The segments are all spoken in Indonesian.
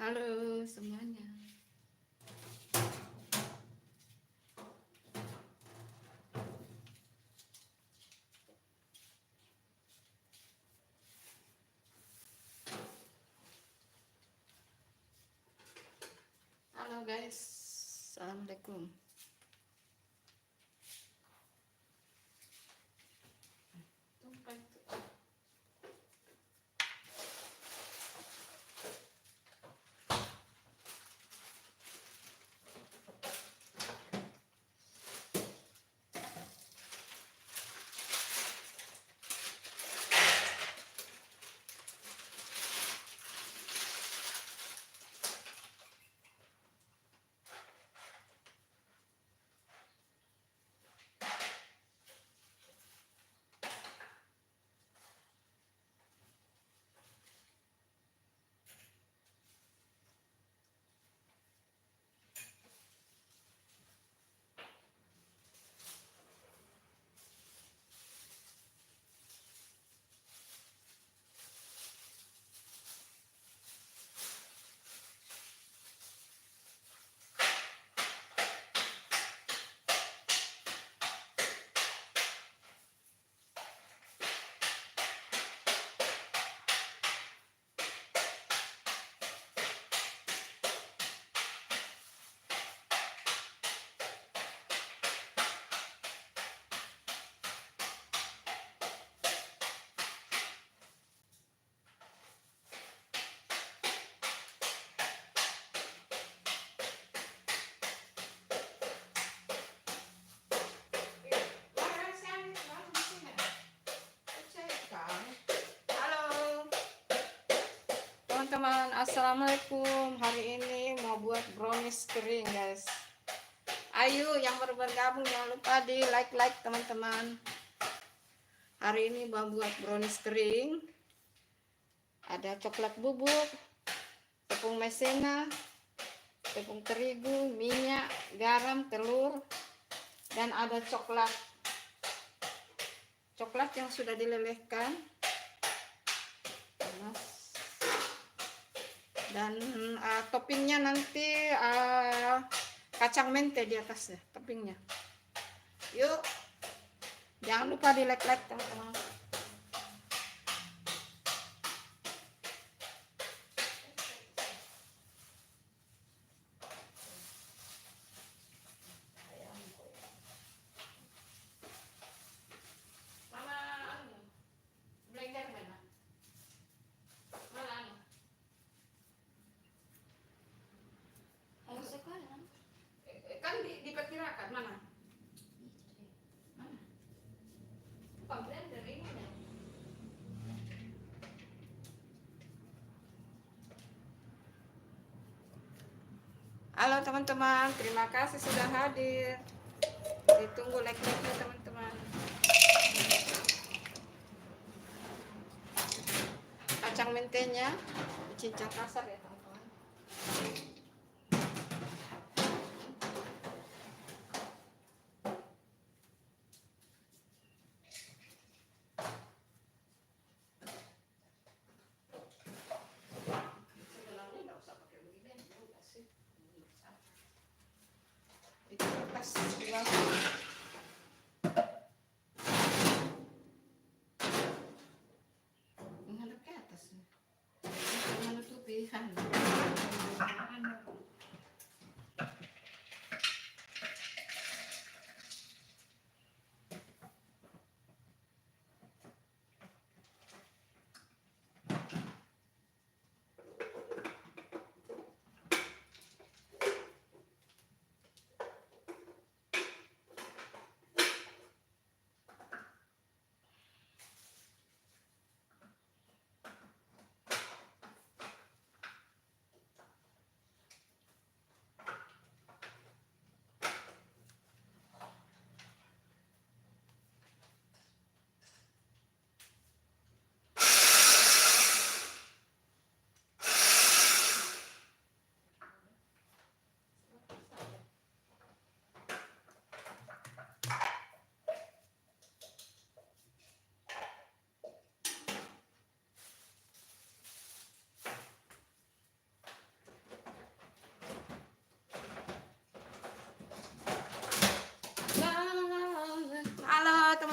Halo semuanya. Halo guys. Assalamualaikum. Tumpah itu. Teman-teman, assalamualaikum. Hari ini mau buat brownies kering guys. Ayo yang baru bergabung jangan lupa di like teman-teman. Hari ini mau buat brownies kering. Ada coklat bubuk, tepung maizena, tepung terigu, minyak, garam, telur, dan ada coklat yang sudah dilelehkan. Dan toppingnya nanti kacang mente di atasnya toppingnya. Yuk, jangan lupa di like teman-teman. Kan diperkirakan mana? Blender ini. Halo teman-teman, terima kasih sudah hadir. Ditunggu like-nya teman-teman. Kacang mentenya dicincang kasar ya teman-teman. Menghadap ke atas menutupi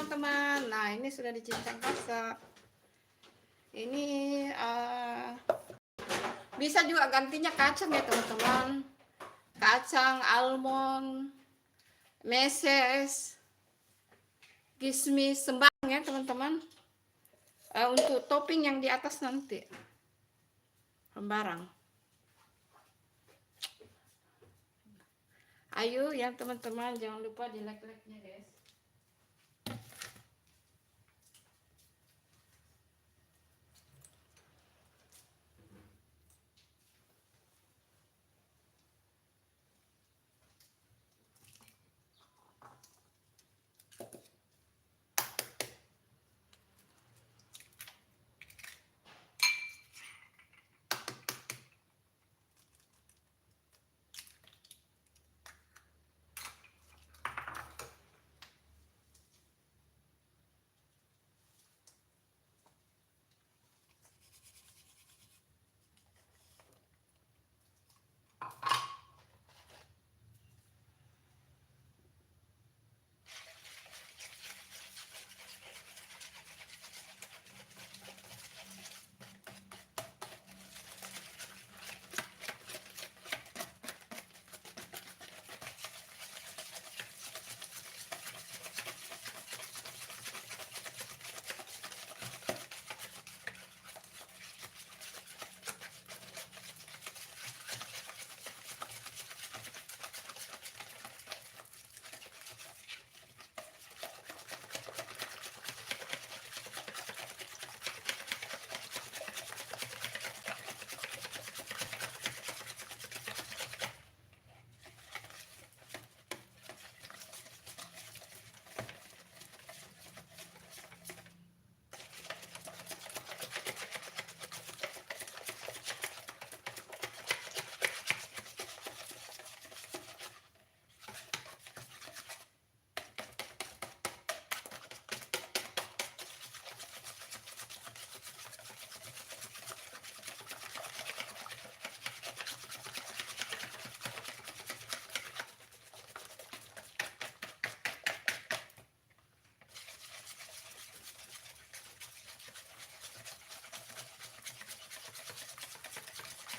teman-teman. Nah, ini sudah dicincang basah. Ini bisa juga gantinya kacang ya teman-teman. Kacang, almond, meses, kismis, sembang ya teman-teman. Untuk topping yang di atas nanti. Sembarang. Ayo ya teman-teman, jangan lupa di like-nya guys.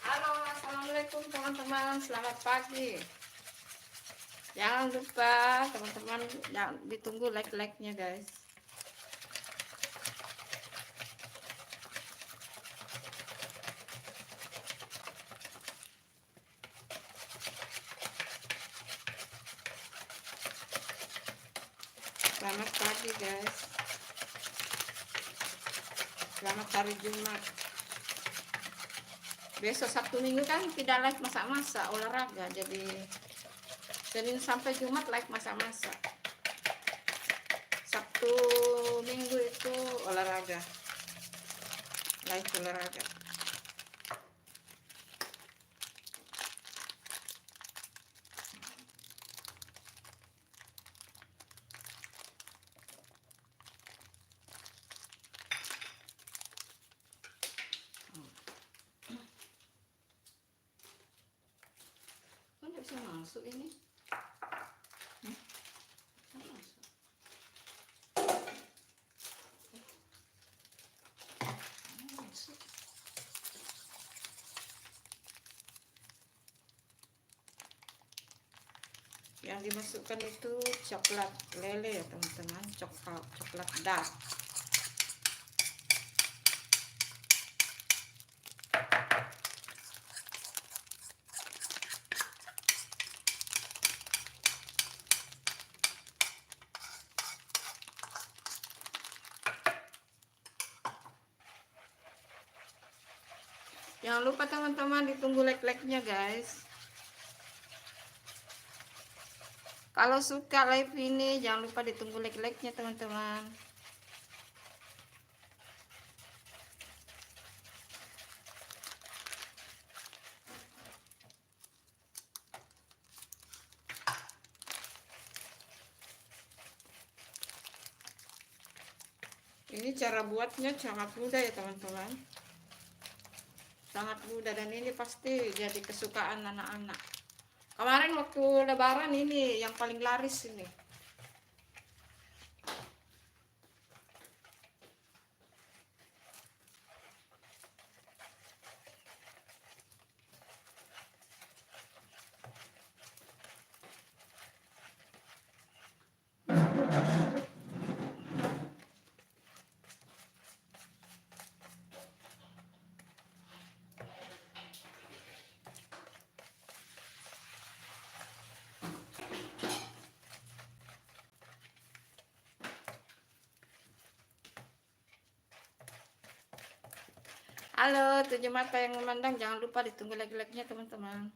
Halo, assalamualaikum teman-teman, selamat pagi. Jangan lupa teman-teman, jangan ditunggu like-nya guys. Selamat pagi guys. Selamat hari Jumat. Besok Sabtu Minggu kan tidak live masak-masak olahraga, jadi Senin sampai Jumat live masak-masak. Sabtu Minggu itu olahraga, live olahraga. Kok bisa masuk ini? Yang dimasukkan itu coklat lele ya teman-teman, coklat dark. Jangan lupa teman-teman ditunggu like-nya guys. Kalau suka live ini jangan lupa ditunggu like-nya teman-teman. Ini cara buatnya sangat mudah ya teman-teman. Sangat mudah dan ini pasti jadi kesukaan anak-anak. Kemarin waktu lebaran ini yang paling laris ini. Halo, 7 mata yang memandang, jangan lupa ditunggu like-like-nya teman-teman.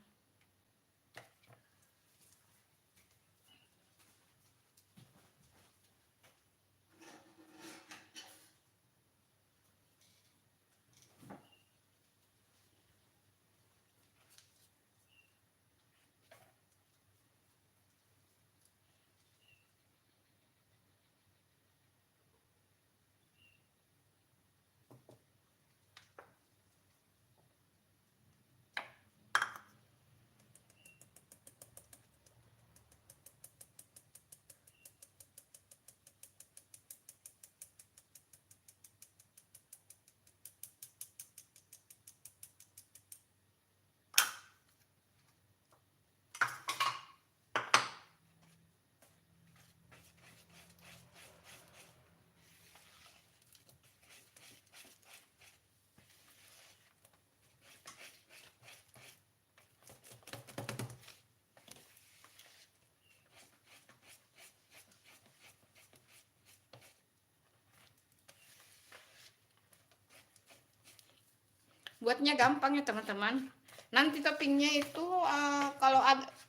Buatnya gampang ya teman-teman. Nanti toppingnya itu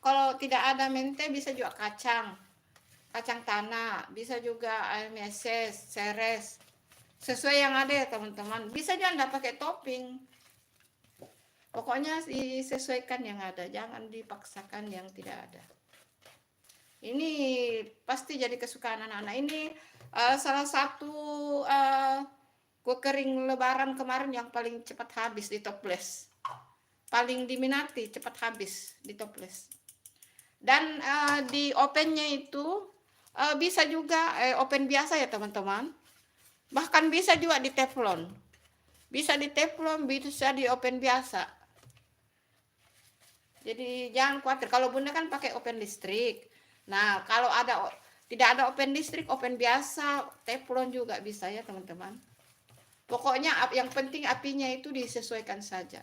kalau tidak ada mente bisa juga kacang tanah, bisa juga meses, seres, sesuai yang ada ya teman-teman. Bisa juga anda pakai topping. Pokoknya disesuaikan yang ada, jangan dipaksakan yang tidak ada. Ini pasti jadi kesukaan anak-anak. Ini salah satu kue kering lebaran kemarin yang paling cepat habis di toples. Paling diminati, cepat habis di toples. Dan di ovennya itu bisa juga oven biasa ya teman-teman. Bahkan bisa juga di teflon. Bisa di teflon, bisa di oven biasa. Jadi jangan khawatir. Kalau bunda kan pakai oven listrik. Nah kalau tidak ada oven listrik, oven biasa, teflon juga bisa ya teman-teman. Pokoknya yang penting apinya itu disesuaikan saja.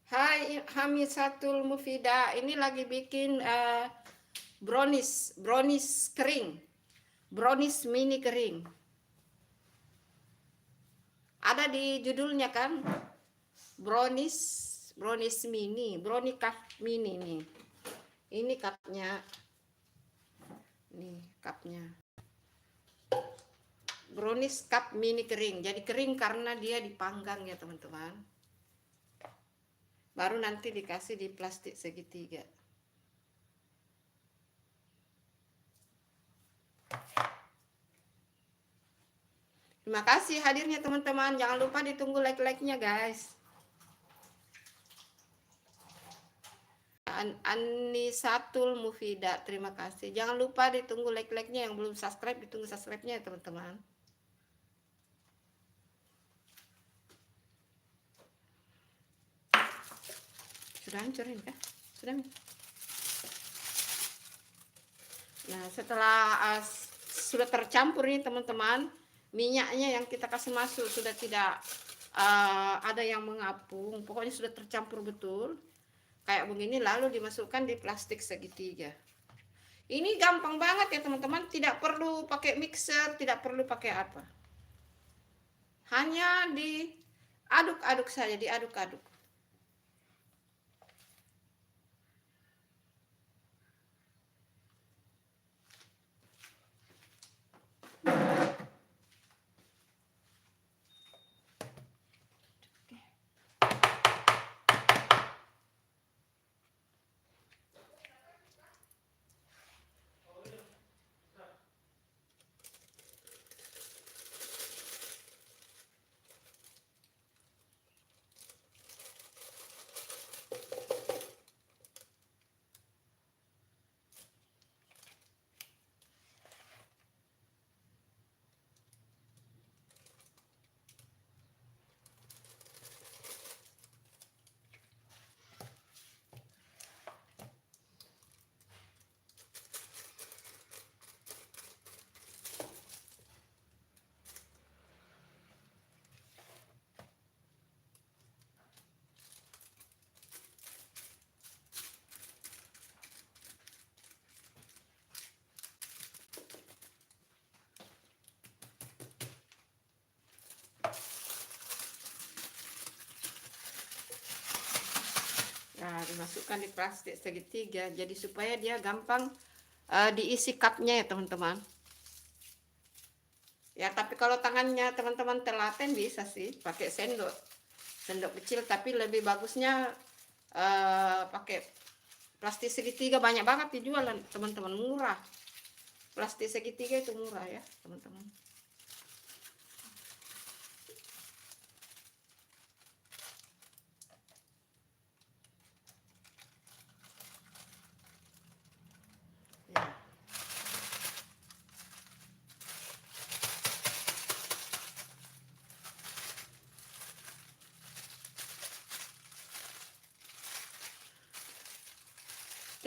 Hai Hamisatul Mufida, ini lagi bikin brownies kering, brownies mini kering. Ada di judulnya kan, brownies mini, brownie cup mini nih. Ini cupnya, nih cupnya, brownies cup mini kering. Jadi kering karena dia dipanggang ya teman-teman. Baru nanti dikasih di plastik segitiga. Terima kasih hadirnya teman-teman. Jangan lupa ditunggu like-like-nya guys. Anisatul Mufida, terima kasih. Jangan lupa ditunggu like-like-nya. Yang belum subscribe, ditunggu subscribe-nya ya teman-teman. Sudah hancurin kah? Sudah. Nah, setelah sudah tercampur nih teman-teman, minyaknya yang kita kasih masuk sudah tidak ada yang mengapung. Pokoknya sudah tercampur betul. Kayak begini, lalu dimasukkan di plastik segitiga. Ini gampang banget ya teman-teman, tidak perlu pakai mixer, tidak perlu pakai apa. Hanya diaduk-aduk saja, diaduk-aduk. Nah, dimasukkan di plastik segitiga, jadi supaya dia gampang diisi cupnya ya teman-teman. Ya, tapi kalau tangannya teman-teman telaten bisa sih pakai sendok kecil, tapi lebih bagusnya pakai plastik segitiga. Banyak banget dijual teman-teman, murah. Plastik segitiga itu murah ya teman-teman.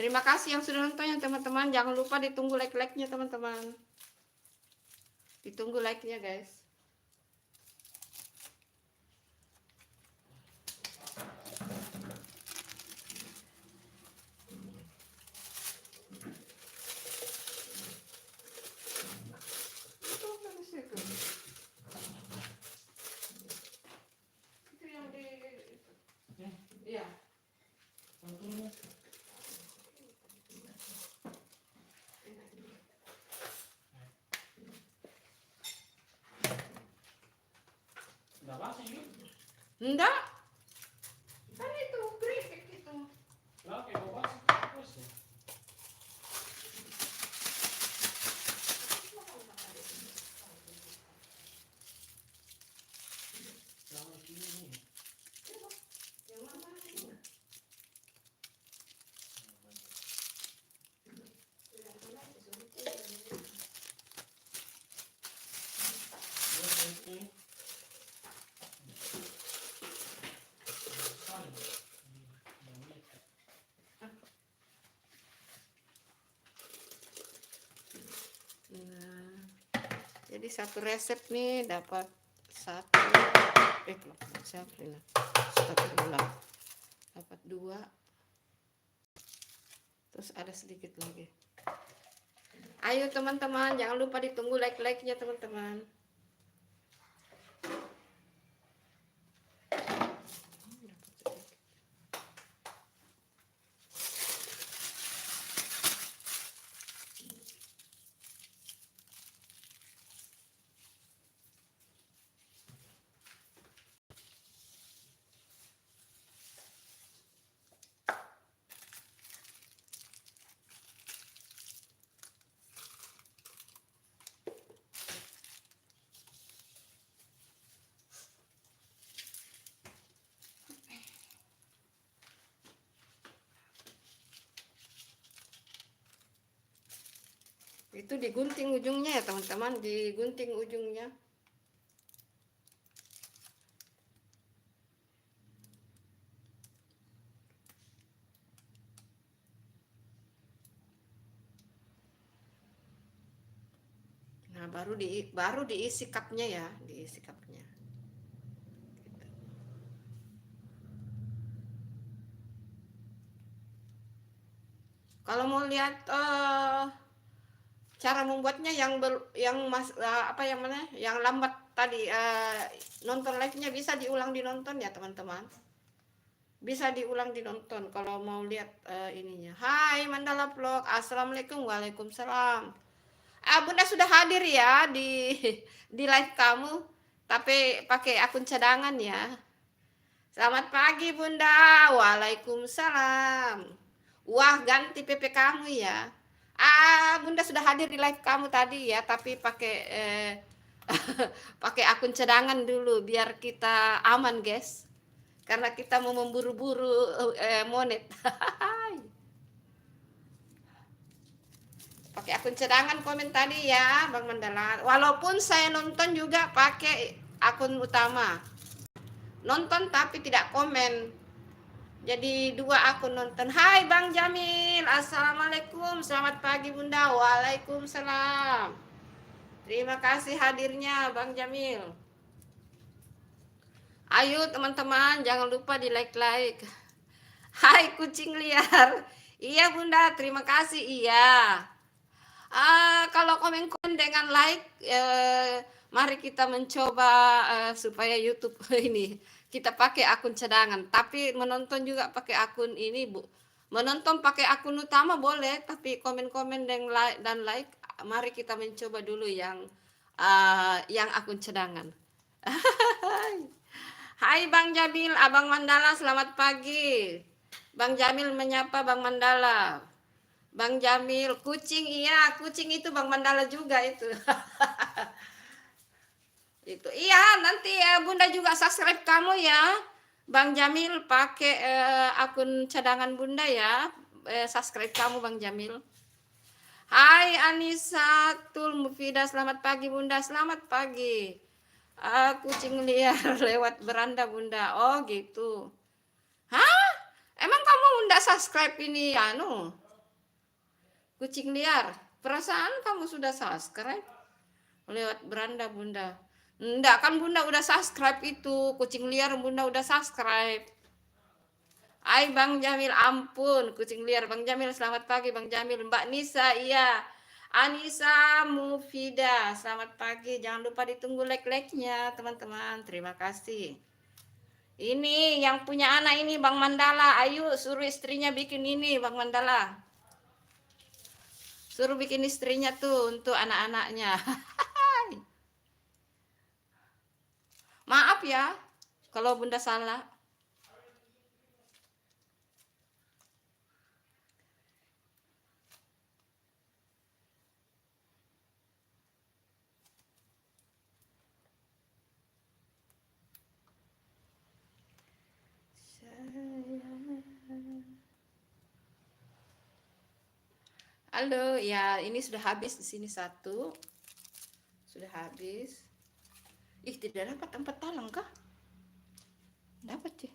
Terima kasih yang sudah nonton ya teman-teman. Jangan lupa ditunggu like-like-nya teman-teman. Ditunggu like-nya guys. Itu yang di iya. Enggak. Kan itu keripik itu. Oke, Nah, jadi satu resep nih dapat satu dapat dua, terus ada sedikit lagi. Ayo teman-teman, jangan lupa ditunggu like-like-nya teman-teman. Itu digunting ujungnya ya teman-teman, digunting ujungnya. Nah, baru diisi cupnya ya, diisi cupnya. Kalau mau lihat cara membuatnya apa yang mana? Yang lambat tadi nonton live-nya bisa diulang dinonton ya teman-teman. Bisa diulang dinonton kalau mau lihat ininya. Hai Mandala Vlog, assalamualaikum, waalaikumsalam. Bunda sudah hadir ya di live kamu, tapi pakai akun cadangan ya. Selamat pagi Bunda, waalaikumsalam. Wah ganti PP kamu ya. Bunda sudah hadir di live kamu tadi ya, tapi pakai pakai akun cadangan dulu biar kita aman guys. Karena kita mau memburu-buru monet. Pakai akun cadangan komen tadi ya Bang Mandala. Walaupun saya nonton juga pakai akun utama. Nonton tapi tidak komen. Jadi 2 akun nonton. Hai Bang Jamil, assalamualaikum, selamat pagi Bunda. Waalaikumsalam. Terima kasih hadirnya Bang Jamil. Ayo teman-teman, jangan lupa di like. Hai kucing liar. Iya Bunda, terima kasih. Iya. Kalau komen-komen dengan like, mari kita mencoba supaya YouTube ini kita pakai akun cadangan. Tapi menonton juga pakai akun ini Bu. Menonton pakai akun utama boleh, tapi komen-komen dan like, mari kita mencoba dulu yang akun cadangan. Hai Bang Jamil, Abang Mandala, selamat pagi. Bang Jamil menyapa Bang Mandala. Bang Jamil, kucing iya, kucing itu Bang Mandala juga itu. Itu iya, nanti Bunda juga subscribe kamu ya. Bang Jamil pakai akun cadangan Bunda ya. Subscribe kamu Bang Jamil. Hai Anissa Tul Mufida, selamat pagi Bunda, selamat pagi. Kucing liar lewat beranda Bunda. Oh gitu. Hah? Emang kamu enggak subscribe ini kucing liar? Perasaan kamu sudah subscribe lewat beranda Bunda. Enggak kan Bunda udah subscribe itu. Kucing liar Bunda udah subscribe. Ay Bang Jamil, ampun kucing liar Bang Jamil, selamat pagi Bang Jamil. Mbak Nisa, iya. Anissa Mufida, selamat pagi. Jangan lupa ditunggu like-like-nya teman-teman. Terima kasih. Ini yang punya anak ini Bang Mandala. Ayo suruh istrinya bikin ini Bang Mandala. Suruh bikin istrinya tuh untuk anak-anaknya. Maaf ya kalau Bunda salah. Halo, ya ini sudah habis di sini satu. Sudah habis. Ih, tidak dapat 4 talang kah? Dapat sih.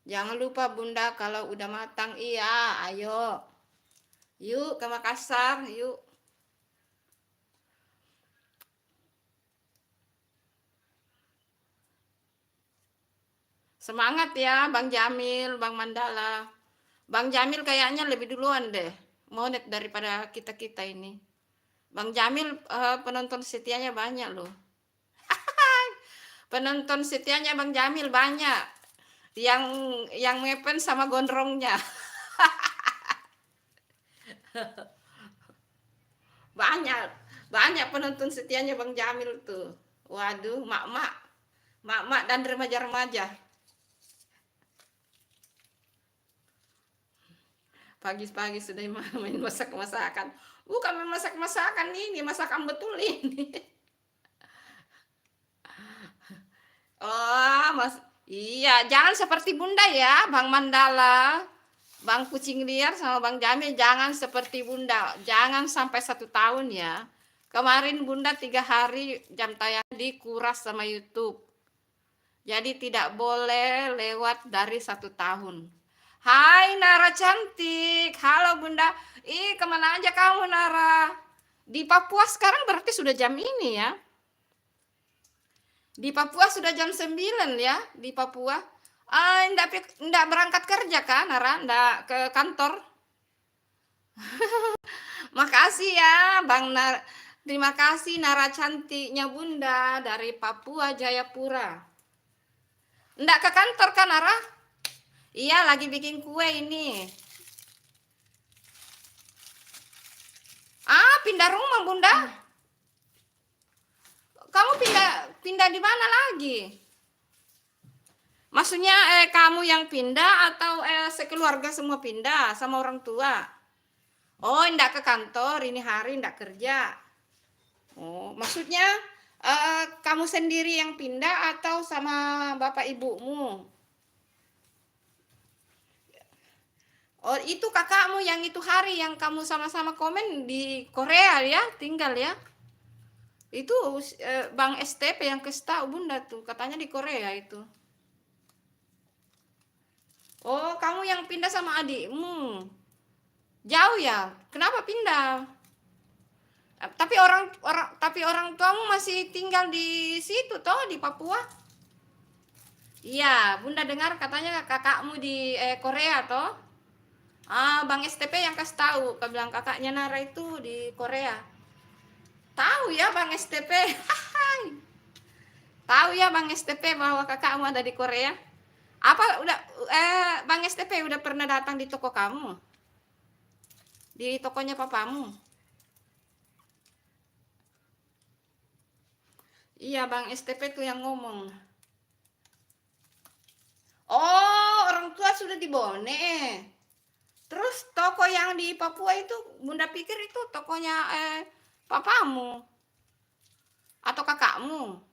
Jangan lupa Bunda kalau udah matang, iya, ayo. Yuk ke Makassar, yuk. Semangat ya Bang Jamil, Bang Mandala. Bang Jamil kayaknya lebih duluan deh monet daripada kita-kita ini. Bang Jamil penonton setianya banyak loh. Penonton setianya Bang Jamil banyak. Yang mepen sama gondrongnya. Banyak penonton setianya Bang Jamil tuh. Waduh, mak-mak dan remaja-remaja. Pagi-pagi sudah main masak-masakan. Bukan memasak-masakan ini, masakan betul ini. Oh, iya, jangan seperti Bunda ya, Bang Mandala. Bang kucing liar sama Bang Jamil jangan seperti Bunda, jangan sampai 1 tahun ya. Kemarin Bunda 3 hari jam tayang dikuras sama YouTube. Jadi tidak boleh lewat dari 1 tahun. Hai Nara cantik, halo Bunda. Ih kemana aja kamu Nara? Di Papua sekarang berarti sudah jam ini ya. Di Papua sudah jam 9 ya, di Papua. Ah, enggak berangkat kerja kan, Nara? Enggak ke kantor? Makasih ya, Bang Nar. Terima kasih Nara cantiknya Bunda dari Papua Jayapura. Enggak ke kantor kan, Nara? Iya, lagi bikin kue ini. Ah, pindah rumah, Bunda. Kamu pindah pindah di mana lagi? Maksudnya kamu yang pindah atau sekeluarga semua pindah sama orang tua? Oh, enggak ke kantor ini hari enggak kerja. Oh, maksudnya kamu sendiri yang pindah atau sama bapak ibumu? Oh, itu kakakmu yang itu hari yang kamu sama-sama komen di Korea ya, tinggal ya? Itu Bang STP yang tahu Bunda tuh, katanya di Korea itu. Oh, kamu yang pindah sama adikmu. Jauh ya? Kenapa pindah? Tapi orang tuamu masih tinggal di situ toh di Papua? Iya, Bunda dengar katanya kakakmu di Korea toh? Ah, Bang STP yang kasih tahu, kau bilang kakaknya Nara itu di Korea. Tahu ya Bang STP. Tahu ya Bang STP bahwa kakakmu ada di Korea? Apa udah Bang STP udah pernah datang di toko kamu? Di tokonya papamu? Iya, Bang STP tuh yang ngomong. Oh, orang tua sudah di Bone. Terus toko yang di Papua itu Bunda pikir itu tokonya papamu atau kakakmu?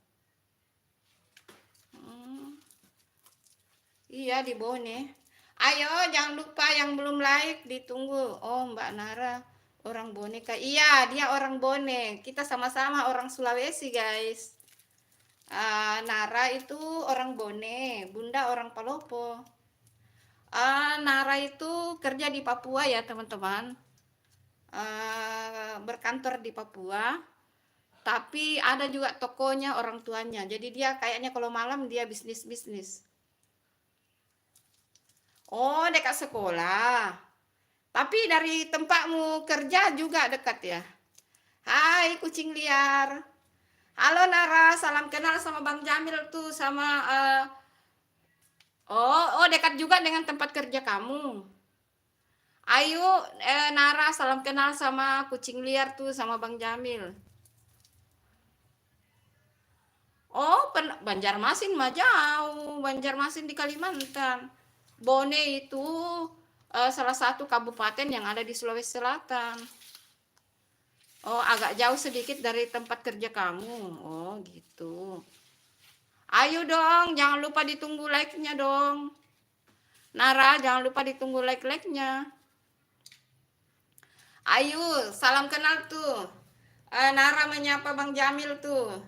Iya di Bone. Ayo jangan lupa yang belum like ditunggu. Oh Mbak Nara orang Bone kah? Iya dia orang Bone. Kita sama-sama orang Sulawesi guys. Nara itu orang Bone, Bunda orang Palopo. Nara itu kerja di Papua ya teman-teman. Berkantor di Papua. Tapi ada juga tokonya orang tuanya. Jadi dia kayaknya kalau malam dia bisnis-bisnis. Oh, dekat sekolah. Tapi dari tempatmu kerja juga dekat ya? Hai kucing liar. Halo Nara, salam kenal sama Bang Jamil tuh sama oh dekat juga dengan tempat kerja kamu. Ayo Nara salam kenal sama kucing liar tuh sama Bang Jamil. Oh, Banjarmasin mah jauh. Banjarmasin di Kalimantan. Bone itu salah satu kabupaten yang ada di Sulawesi Selatan. Oh, agak jauh sedikit dari tempat kerja kamu. Oh, gitu. Ayo dong, jangan lupa ditunggu like-nya dong. Nara, jangan lupa ditunggu like-like-nya. Ayo, salam kenal tuh. Nara menyapa Bang Jamil tuh.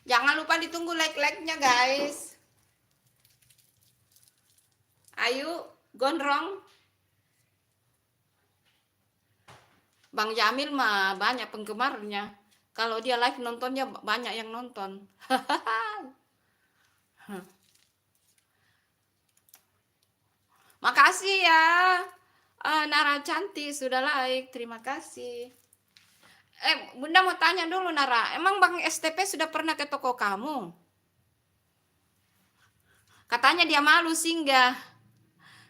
Jangan lupa ditunggu like-like-nya guys. Ayo, gondrong. Bang Jamil mah banyak penggemarnya. Kalau dia live nontonnya banyak yang nonton. Makasih ya. Nara cantik sudah like. Terima kasih. Bunda mau tanya dulu Nara. Emang Bang STP sudah pernah ke toko kamu? Katanya dia malu singgah.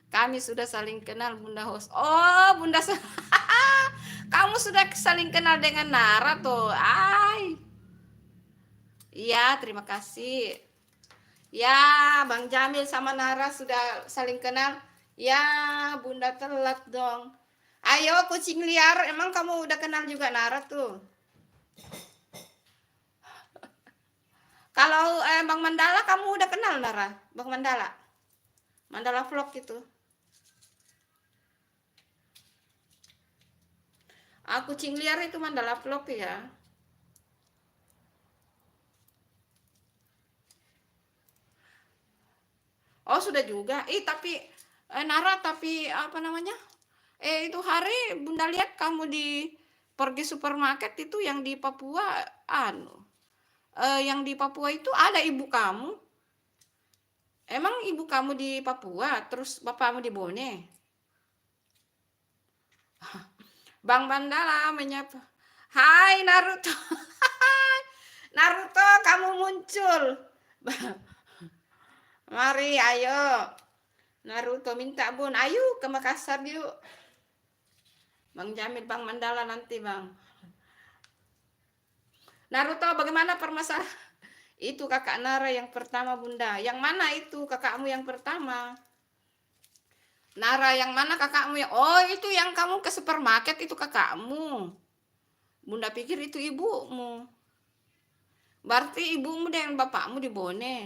Kami sudah saling kenal Bunda host. Oh, Bunda kamu sudah saling kenal dengan Nara tuh. Iya, terima kasih. Ya, Bang Jamil sama Nara sudah saling kenal. Ya, Bunda telat dong. Ayo kucing liar, emang kamu udah kenal juga Nara tuh? Kalau Bang Mandala kamu udah kenal Nara? Bang Mandala? Mandala vlog itu. Kucing liar itu Mandala Vlog ya. Oh sudah juga. Tapi Nara, tapi apa namanya? Itu hari Bunda lihat kamu di pergi supermarket itu yang di Papua, yang di Papua itu ada ibu kamu. Emang ibu kamu di Papua, terus bapakmu di Bone? Bang Mandala menyapa. Hai Naruto. Naruto, kamu muncul. Mari, ayo. Naruto minta bun, ayo ke Makassar yuk. Bang Jamil, Bang Mandala nanti Bang. Naruto, bagaimana permasalahan? Itu kakak Nara yang pertama Bunda. Yang mana itu kakakmu yang pertama? Nara yang mana kakakmu yang? Oh itu yang kamu ke supermarket itu kakakmu. Bunda pikir itu ibumu. Berarti ibumu dan bapakmu di Bone.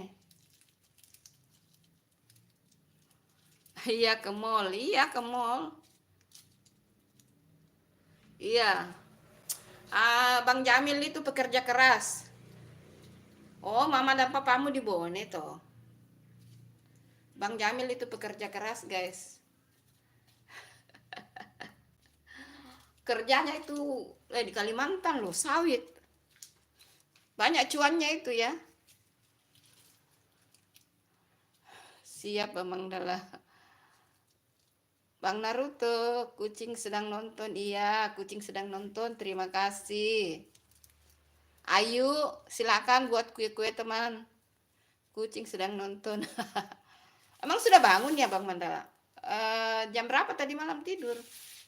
Iya ke mall, iya ke mall. Iya. Bang Jamil itu pekerja keras. Oh, mama dan papamu di Bone toh. Bang Jamil itu pekerja keras, guys. Kerjanya itu di Kalimantan loh, sawit. Banyak cuannya itu ya. Siap Bang Mandala. Bang Naruto, kucing sedang nonton. Iya, kucing sedang nonton. Terima kasih. Ayo, silakan buat kue-kue teman. Kucing sedang nonton. Emang sudah bangun ya Bang Mandala? Jam berapa tadi malam tidur?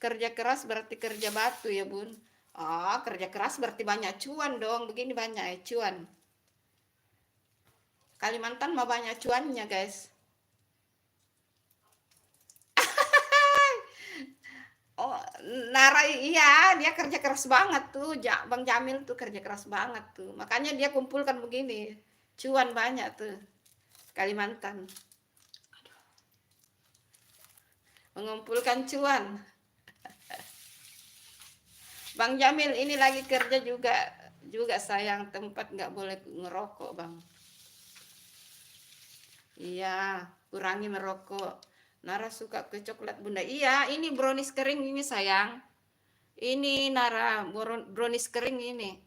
Kerja keras berarti kerja batu ya Bun? Kerja keras berarti banyak cuan dong. Begini banyak cuan. Kalimantan mah banyak cuannya guys. Oh, Nara iya, dia kerja keras banget tuh. Bang Jamil tuh kerja keras banget tuh. Makanya dia kumpulkan begini. Cuan banyak tuh. Kalimantan. Mengumpulkan cuan. Bang Jamil ini lagi kerja juga sayang, tempat nggak boleh ngerokok Bang. Iya, kurangi merokok. Nara suka ke coklat Bunda. Iya, ini brownies kering ini sayang. Ini Nara, brownies kering ini.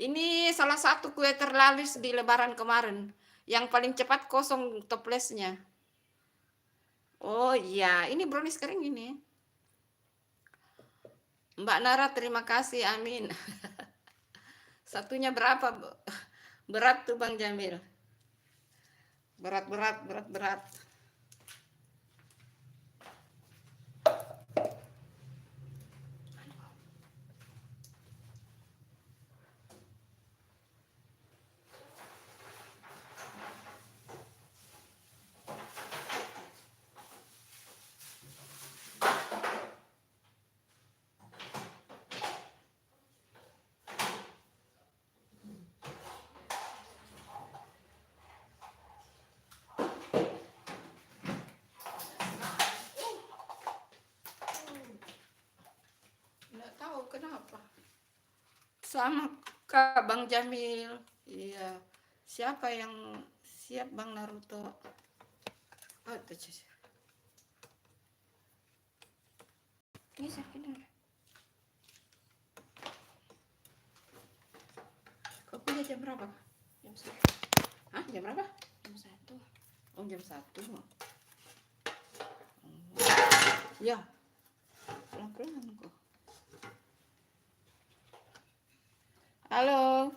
Ini salah satu kue terlaris di Lebaran kemarin. Yang paling cepat kosong toplesnya. Oh iya, ini brownies kering ini. Mbak Nara, terima kasih, amin. Satunya berapa? Berat tuh Bang Jamil. Berat. Nggak tahu kenapa. Sama Kak Bang Jamil. Iya. Siapa yang siap Bang Naruto? Oh, itu ini sakit. Kopinya jam berapa? Jam 1. Hah? Jam berapa? Jam 1. Oh, jam 1. Oh. Ya. Pelan-pelan kok. Halo.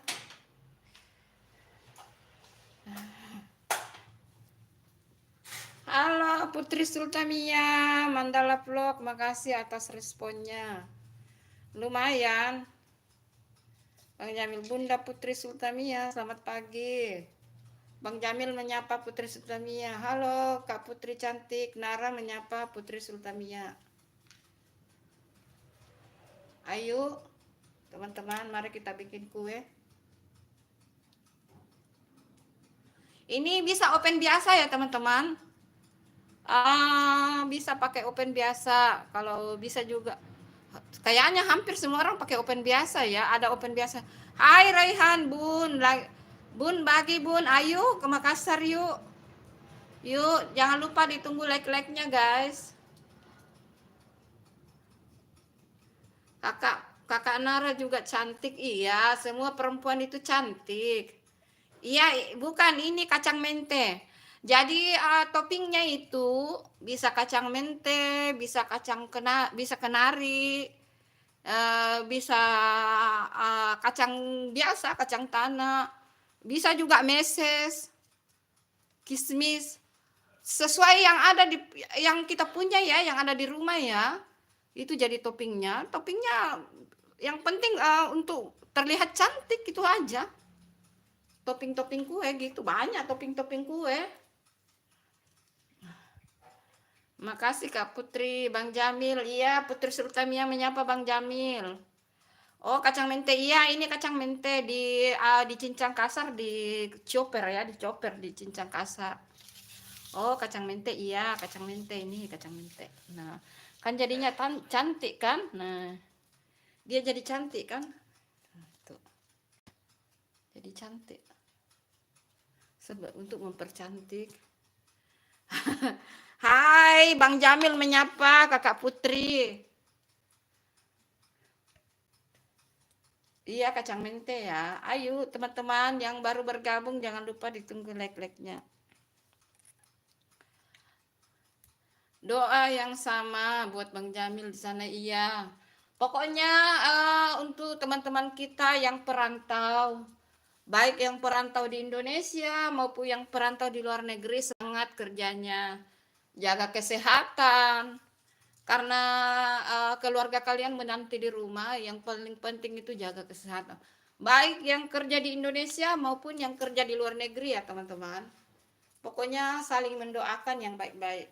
Halo Putri Sultamia, Mandala Vlog, makasih atas responnya. Lumayan. Bang Jamil, Bunda Putri Sultamia, selamat pagi. Bang Jamil menyapa Putri Sultamia. Halo Kak Putri cantik. Nara menyapa Putri Sultamia. Ayo teman-teman, mari kita bikin kue. Ini bisa open biasa ya teman-teman. Bisa pakai open biasa. Kalau bisa juga. Kayaknya hampir semua orang pakai open biasa ya. Ada open biasa. Hai Raihan, Bun. Bun bagi Bun. Ayo ke Makassar yuk. Yuk, jangan lupa ditunggu like-like-nya guys. Kakak Nara juga cantik. Iya, semua perempuan itu cantik. Iya, bukan ini kacang mente. Jadi toppingnya itu bisa kacang mente, bisa kenari, bisa kacang biasa, kacang tanah, bisa juga meses, kismis, sesuai yang ada di yang kita punya ya, yang ada di rumah ya. Itu jadi toppingnya. Toppingnya yang penting untuk terlihat cantik itu aja. Topping-topping kue gitu, banyak topping-topping kue. Makasih Kak Putri, Bang Jamil. Iya, Putri Sultamia menyapa Bang Jamil. Oh, kacang mente. Iya, ini kacang mente dicincang kasar, di chopper ya, dicincang kasar. Oh, kacang mente. Iya, kacang mente ini, kacang mente. Nah, kan jadinya cantik kan? Nah, dia jadi cantik kan? Tuh. Jadi cantik. Sebab untuk mempercantik. Hai, Bang Jamil menyapa Kakak Putri. Iya, kacang mente ya. Ayo teman-teman yang baru bergabung jangan lupa ditunggu like-like-nya. Doa yang sama buat Bang Jamil di sana, iya. Pokoknya untuk teman-teman kita yang perantau, baik yang perantau di Indonesia maupun yang perantau di luar negeri, semangat kerjanya. Jaga kesehatan. Karena keluarga kalian menanti di rumah, yang paling penting itu jaga kesehatan. Baik yang kerja di Indonesia maupun yang kerja di luar negeri ya teman-teman. Pokoknya saling mendoakan yang baik-baik.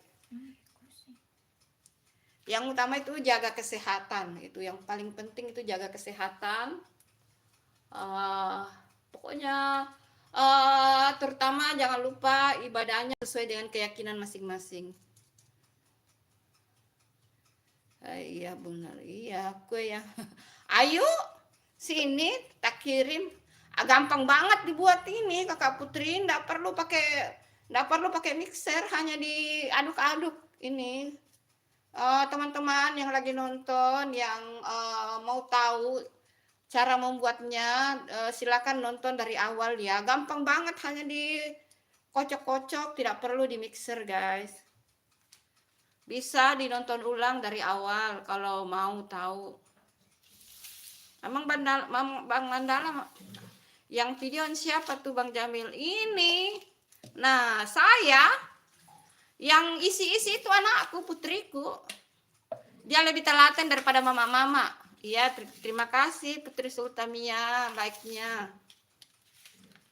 Yang utama itu jaga kesehatan, itu yang paling penting, itu jaga kesehatan. Pokoknya terutama jangan lupa ibadahnya sesuai dengan keyakinan masing-masing. Iya benar, iya kue ya. Ayo sini tak kirim. Gampang banget dibuat ini Kakak Putri, nggak perlu pakai mixer, hanya diaduk-aduk ini. Teman-teman yang lagi nonton, yang mau tahu cara membuatnya, silakan nonton dari awal ya. Gampang banget, hanya dikocok-kocok, tidak perlu di mixer guys. Bisa dinonton ulang dari awal kalau mau tahu. Emang Bang Mandala yang video siapa tuh Bang Jamil? Ini. Nah, saya yang isi-isi itu anakku, putriku. Dia lebih telaten daripada mama-mama. Iya, terima kasih Putri Sultamia, baiknya.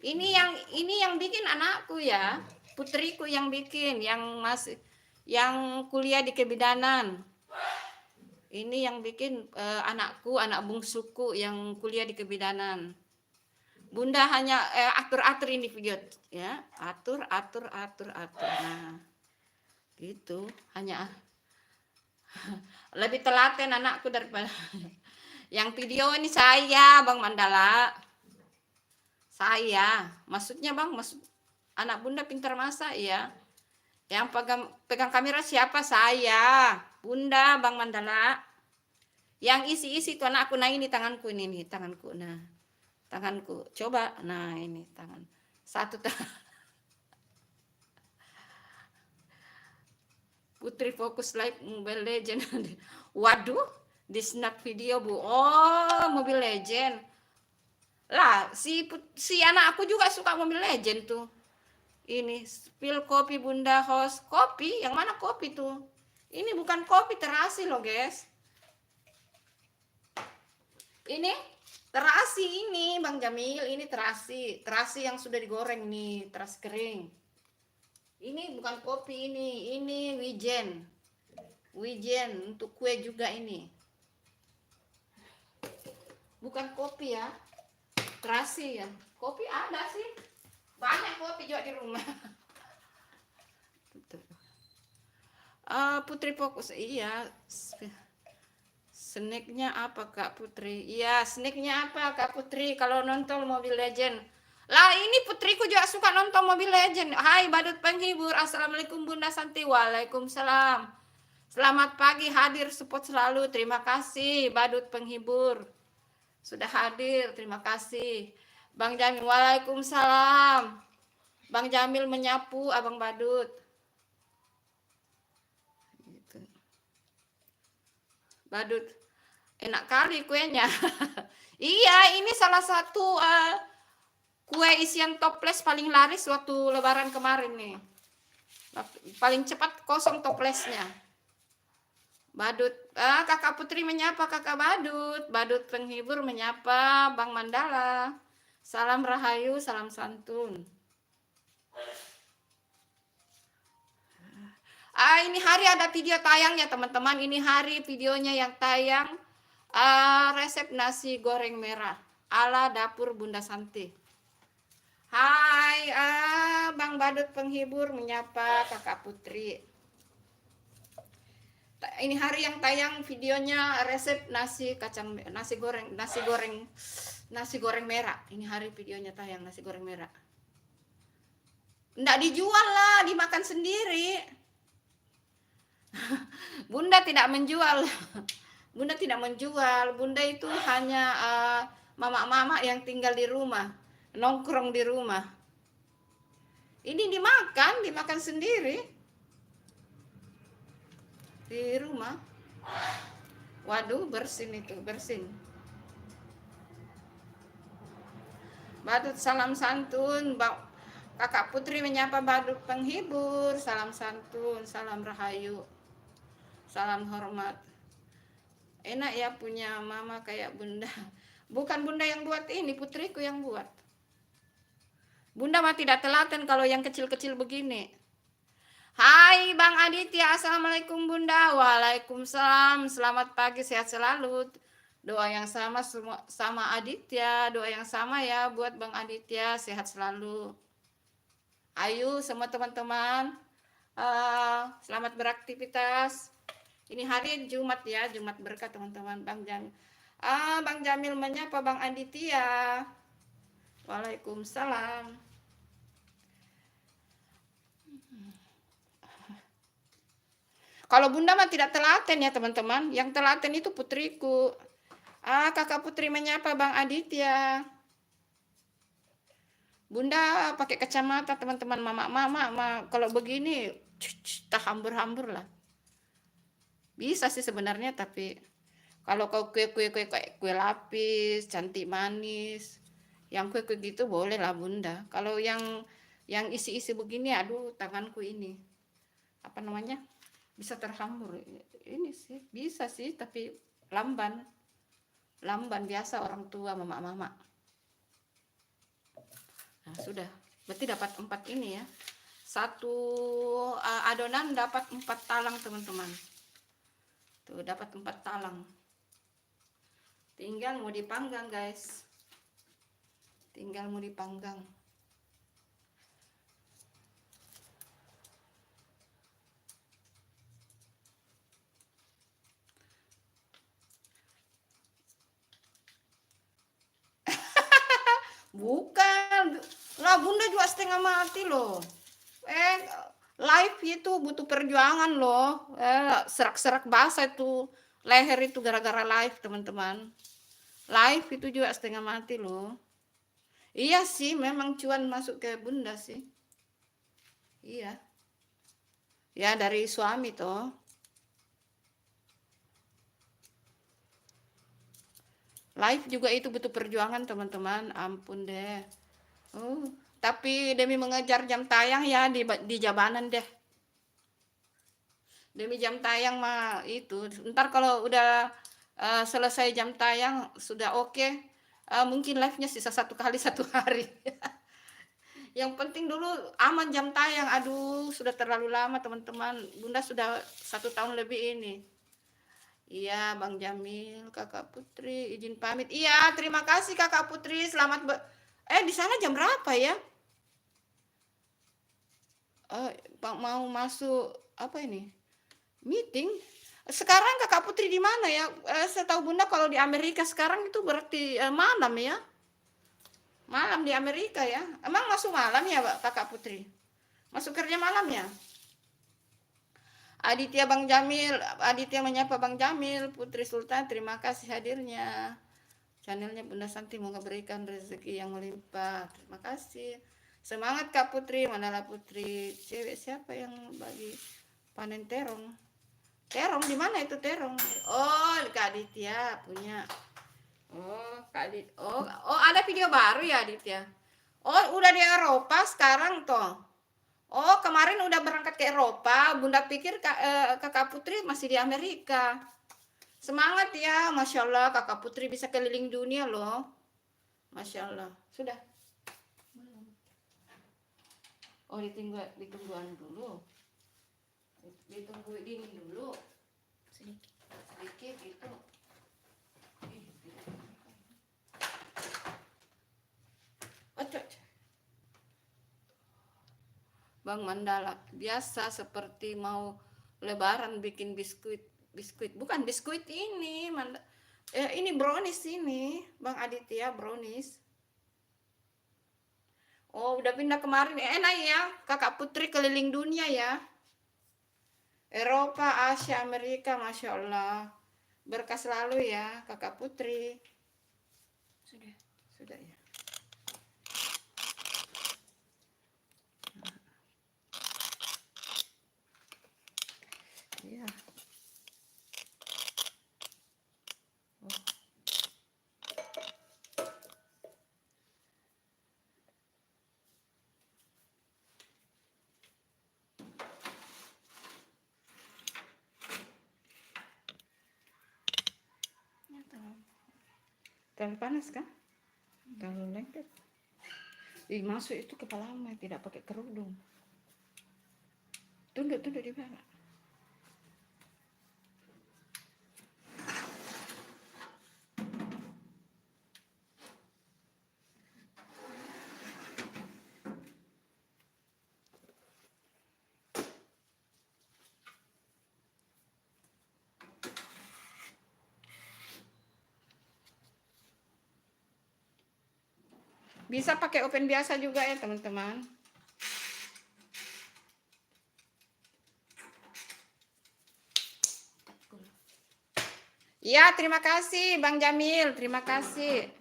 Ini yang bikin anakku ya, putriku yang bikin, yang kuliah di kebidanan. Ini yang bikin anakku, anak bungsuku yang kuliah di kebidanan. Bunda hanya atur-atur ini video ya, atur. Nah, gitu, hanya lebih telaten anakku daripada yang video ini saya, Bang Mandala. Saya, maksudnya Bang, anak Bunda pintar masak ya. Yang pegang kamera siapa? Saya, Bunda, Bang Mandala. Yang isi-isi itu anakku. Nah ini tanganku, ini nih tanganku. Nah, tanganku. Coba, nah ini tangan. Satu tangan. Putri fokus live Mobile Legend. Waduh, di snap video Bu. Oh, Mobile Legend. Lah, si anak aku juga suka Mobile Legend tuh. Ini spill kopi Bunda host. Kopi? Yang mana kopi tuh? Ini bukan kopi terasi loh guys. Ini terasi ini Bang Jamil. Ini terasi. Terasi yang sudah digoreng nih. Terasi kering. Ini bukan kopi ini. Ini wijen. Wijen untuk kue juga ini. Bukan kopi ya. Terasi ya. Kopi ada sih. Banyak kopi juga di rumah. Putri fokus, iya. Snacknya apa Kak Putri? Iya, snacknya apa Kak Putri kalau nonton Mobile Legend? Lah ini putriku juga suka nonton Mobile Legend. Hai badut penghibur, assalamualaikum Bunda Santi. Waalaikumsalam. Selamat pagi, hadir support selalu. Terima kasih badut penghibur. Sudah hadir, terima kasih. Bang Jamil, waalaikumsalam. Bang Jamil menyapu Abang Badut. Gitu. Badut, enak kali kuenya. Iya, ini salah satu kue isian toples paling laris waktu lebaran kemarin nih. Paling cepat kosong toplesnya. Badut, kakak Putri menyapa kakak Badut. Badut penghibur menyapa Bang Mandala. Salam rahayu, salam santun. Ini hari ada video tayang ya teman-teman. Ini hari videonya yang tayang. Resep nasi goreng merah ala dapur Bunda Santi. Hai, Bang Badut penghibur menyapa kakak Putri. Ini hari yang tayang videonya resep nasi goreng merah. Ini hari videonya tayang nasi goreng merah. Nggak dijual lah, dimakan sendiri. Bunda tidak menjual. Bunda tidak menjual. Bunda itu hanya mama-mama yang tinggal di rumah, nongkrong di rumah. Ini dimakan sendiri di rumah. Waduh, bersin itu, bersin. Badut salam santun, kakak Putri menyapa Badut penghibur, salam santun, salam rahayu, salam hormat. Enak ya punya mama kayak Bunda. Bukan Bunda yang buat ini, putriku yang buat. Bunda mah tidak telaten kalau yang kecil-kecil begini. Hai Bang Aditya, assalamualaikum Bunda. Waalaikumsalam, selamat pagi, sehat selalu. Doa yang sama sama Aditya, doa yang sama ya buat Bang Aditya, sehat selalu. Ayo semua teman-teman, selamat beraktivitas. Ini hari Jumat ya, Jumat berkah teman-teman. Bang Jamil menyapa Bang Aditya. Waalaikumsalam. Kalau Bunda mah tidak telaten ya teman-teman. Yang telaten itu putriku. Kakak Putri menyapa Bang Aditya. Bunda pakai kacamata teman-teman. Mama kalau begini tak hambur-hambur lah. Bisa sih sebenarnya, tapi kalau kau kue lapis, cantik manis, yang kue gitu boleh lah Bunda. Kalau yang isi-isi begini, aduh tanganku ini apa namanya bisa terhambur. Ini sih bisa sih, tapi lamban biasa orang tua mama. Nah sudah, berarti dapat 4 ini ya. Satu adonan dapat 4 talang teman-teman. Tuh dapat 4 talang. Tinggal mau dipanggang guys. Tinggal mau dipanggang. Bukan. Lah Bunda juga setengah mati loh. Live itu butuh perjuangan loh. Serak-serak basah itu leher itu gara-gara live teman-teman. Live itu juga setengah mati loh. Iya sih, memang cuan masuk ke Bunda sih. Iya. Ya dari suami toh. Live juga itu butuh perjuangan teman-teman. Ampun deh. Tapi demi mengejar jam tayang ya di jabanan deh. Demi jam tayang mah itu. Ntar kalau udah selesai jam tayang sudah oke. Mungkin live-nya sisa 1 kali 1 hari. Yang penting dulu aman jam tayang. Aduh, sudah terlalu lama teman-teman. Bunda sudah 1 tahun lebih ini. Iya, Bang Jamil, Kakak Putri izin pamit. Iya, terima kasih Kakak Putri. Selamat di sana jam berapa ya? Mau masuk apa ini? Meeting. Sekarang Kakak Putri di mana ya? Setahu Bunda kalau di Amerika sekarang itu berarti malam ya? Malam di Amerika ya? Emang masuk malam ya, Kakak Putri? Masuk kerja malam ya? Aditya Bang Jamil, Aditya menyapa Bang Jamil, Putri Sultan, terima kasih hadirnya. Channelnya Bunda Santi mau memberikan rezeki yang melimpah. Terima kasih. Semangat Kak Putri, manalah Putri. Cewek siapa yang bagi panen terong? Terong di mana itu terong? Oh, Kak Aditya punya. Oh, Kak Adit. Oh, ada video baru ya Aditya. Oh, udah di Eropa sekarang toh. Oh, kemarin udah berangkat ke Eropa. Bunda pikir Kakak Putri masih di Amerika. Semangat ya, Masya Allah. Kakak Putri bisa keliling dunia loh. Masya Allah. Sudah. Oh, ditungguan dulu. Ditunggu dingin dulu. Sedikit itu. Bang Mandala, biasa seperti mau lebaran bikin biskuit. Bukan biskuit ini, ini brownies ini, Bang Aditya brownies. Oh, udah pindah kemarin. Enak ya, Kakak Putri keliling dunia ya. Eropa, Asia, Amerika, Masya Allah. Berkah selalu ya, Kakak Putri. Sudah ya. Iya. Oh. Terlalu panas kan? Terlalu lengket. Masuk itu kepala lama, tidak pakai kerudung. Tunduk di bawah. Bisa pakai oven biasa juga ya teman-teman. Ya, terima kasih Bang Jamil, terima kasih.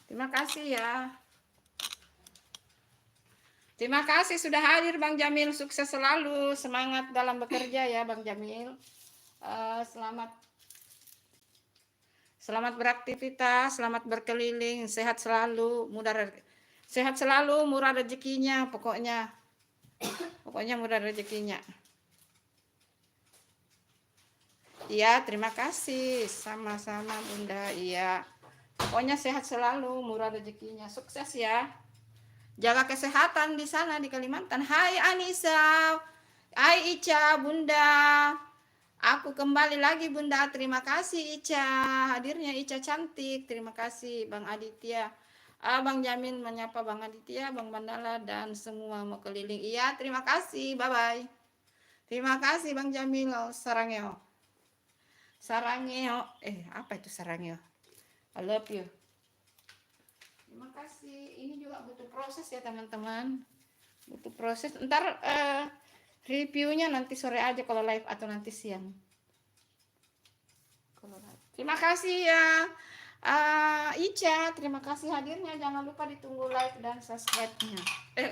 Terima kasih ya. Terima kasih sudah hadir Bang Jamil, sukses selalu, semangat dalam bekerja ya Bang Jamil. Selamat beraktivitas, selamat berkeliling, sehat selalu, murah rezekinya, pokoknya murah rezekinya. Iya, terima kasih, sama-sama Bunda. Iya, pokoknya sehat selalu, murah rezekinya, sukses ya. Jaga kesehatan di sana di Kalimantan. Hai Anissa, hai Ica, Bunda. Aku kembali lagi Bunda, terima kasih Ica, hadirnya Ica cantik, terima kasih Bang Aditya. Bang Jamin menyapa Bang Aditya, Bang Mandala dan semua mau keliling. Iya, terima kasih, bye-bye. Terima kasih Bang Jamil, sarangnya. Sarangnya, apa itu sarangnya? I love you. Terima kasih. Ini juga butuh proses ya teman-teman. Butuh proses. Ntar reviewnya nanti sore aja kalau live atau nanti siang. Terima kasih ya Ica. Terima kasih hadirnya. Jangan lupa ditunggu like dan subscribe-nya.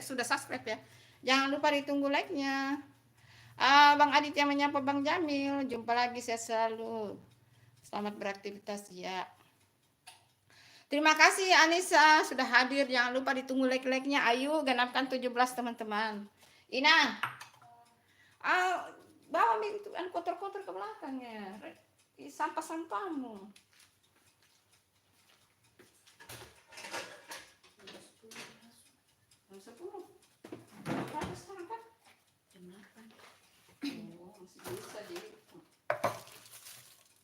Sudah subscribe ya. Jangan lupa ditunggu like-nya. Bang Aditya menyapa Bang Jamil. Jumpa lagi, sehat selalu. Selamat beraktivitas ya. Terima kasih Anissa sudah hadir. Jangan lupa ditunggu like-like-nya. Ayo genapkan 17 teman-teman. Ina. Bawa itu kan kotor-kotor ke belakangnya. Sampah-sampahmu. Jam 10. Berapa sekarang kan? Jam 8. Oh, masih bisa jadi.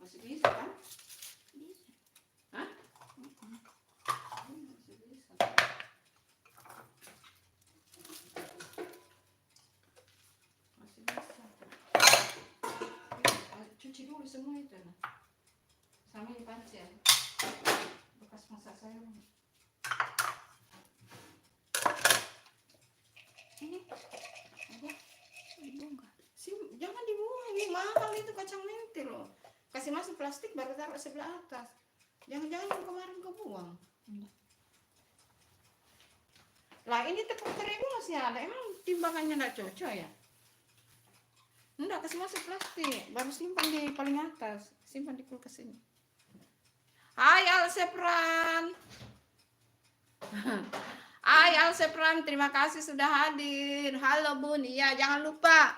Masih bisa kan? Bisa. Hah? Masih bisa. Masih bisa. mobil semua itu. Sama ini panci ya. Bekas masak sayur. Ini apa? Dibuang. Jangan dibuang, ini mahal itu kacang mente loh. Kasih masuk plastik baru taruh sebelah atas. Jangan-jangan kemarin kau buang. Lah ini tepung terigu masih ada. Emang timbangannya enggak cocok ya? Enggak, kasih masuk plastik. Baru simpan di paling atas. Simpan di kulkas ini. Hai Alsepran. Hai Alsepran, terima kasih sudah hadir. Halo Bun, iya jangan lupa.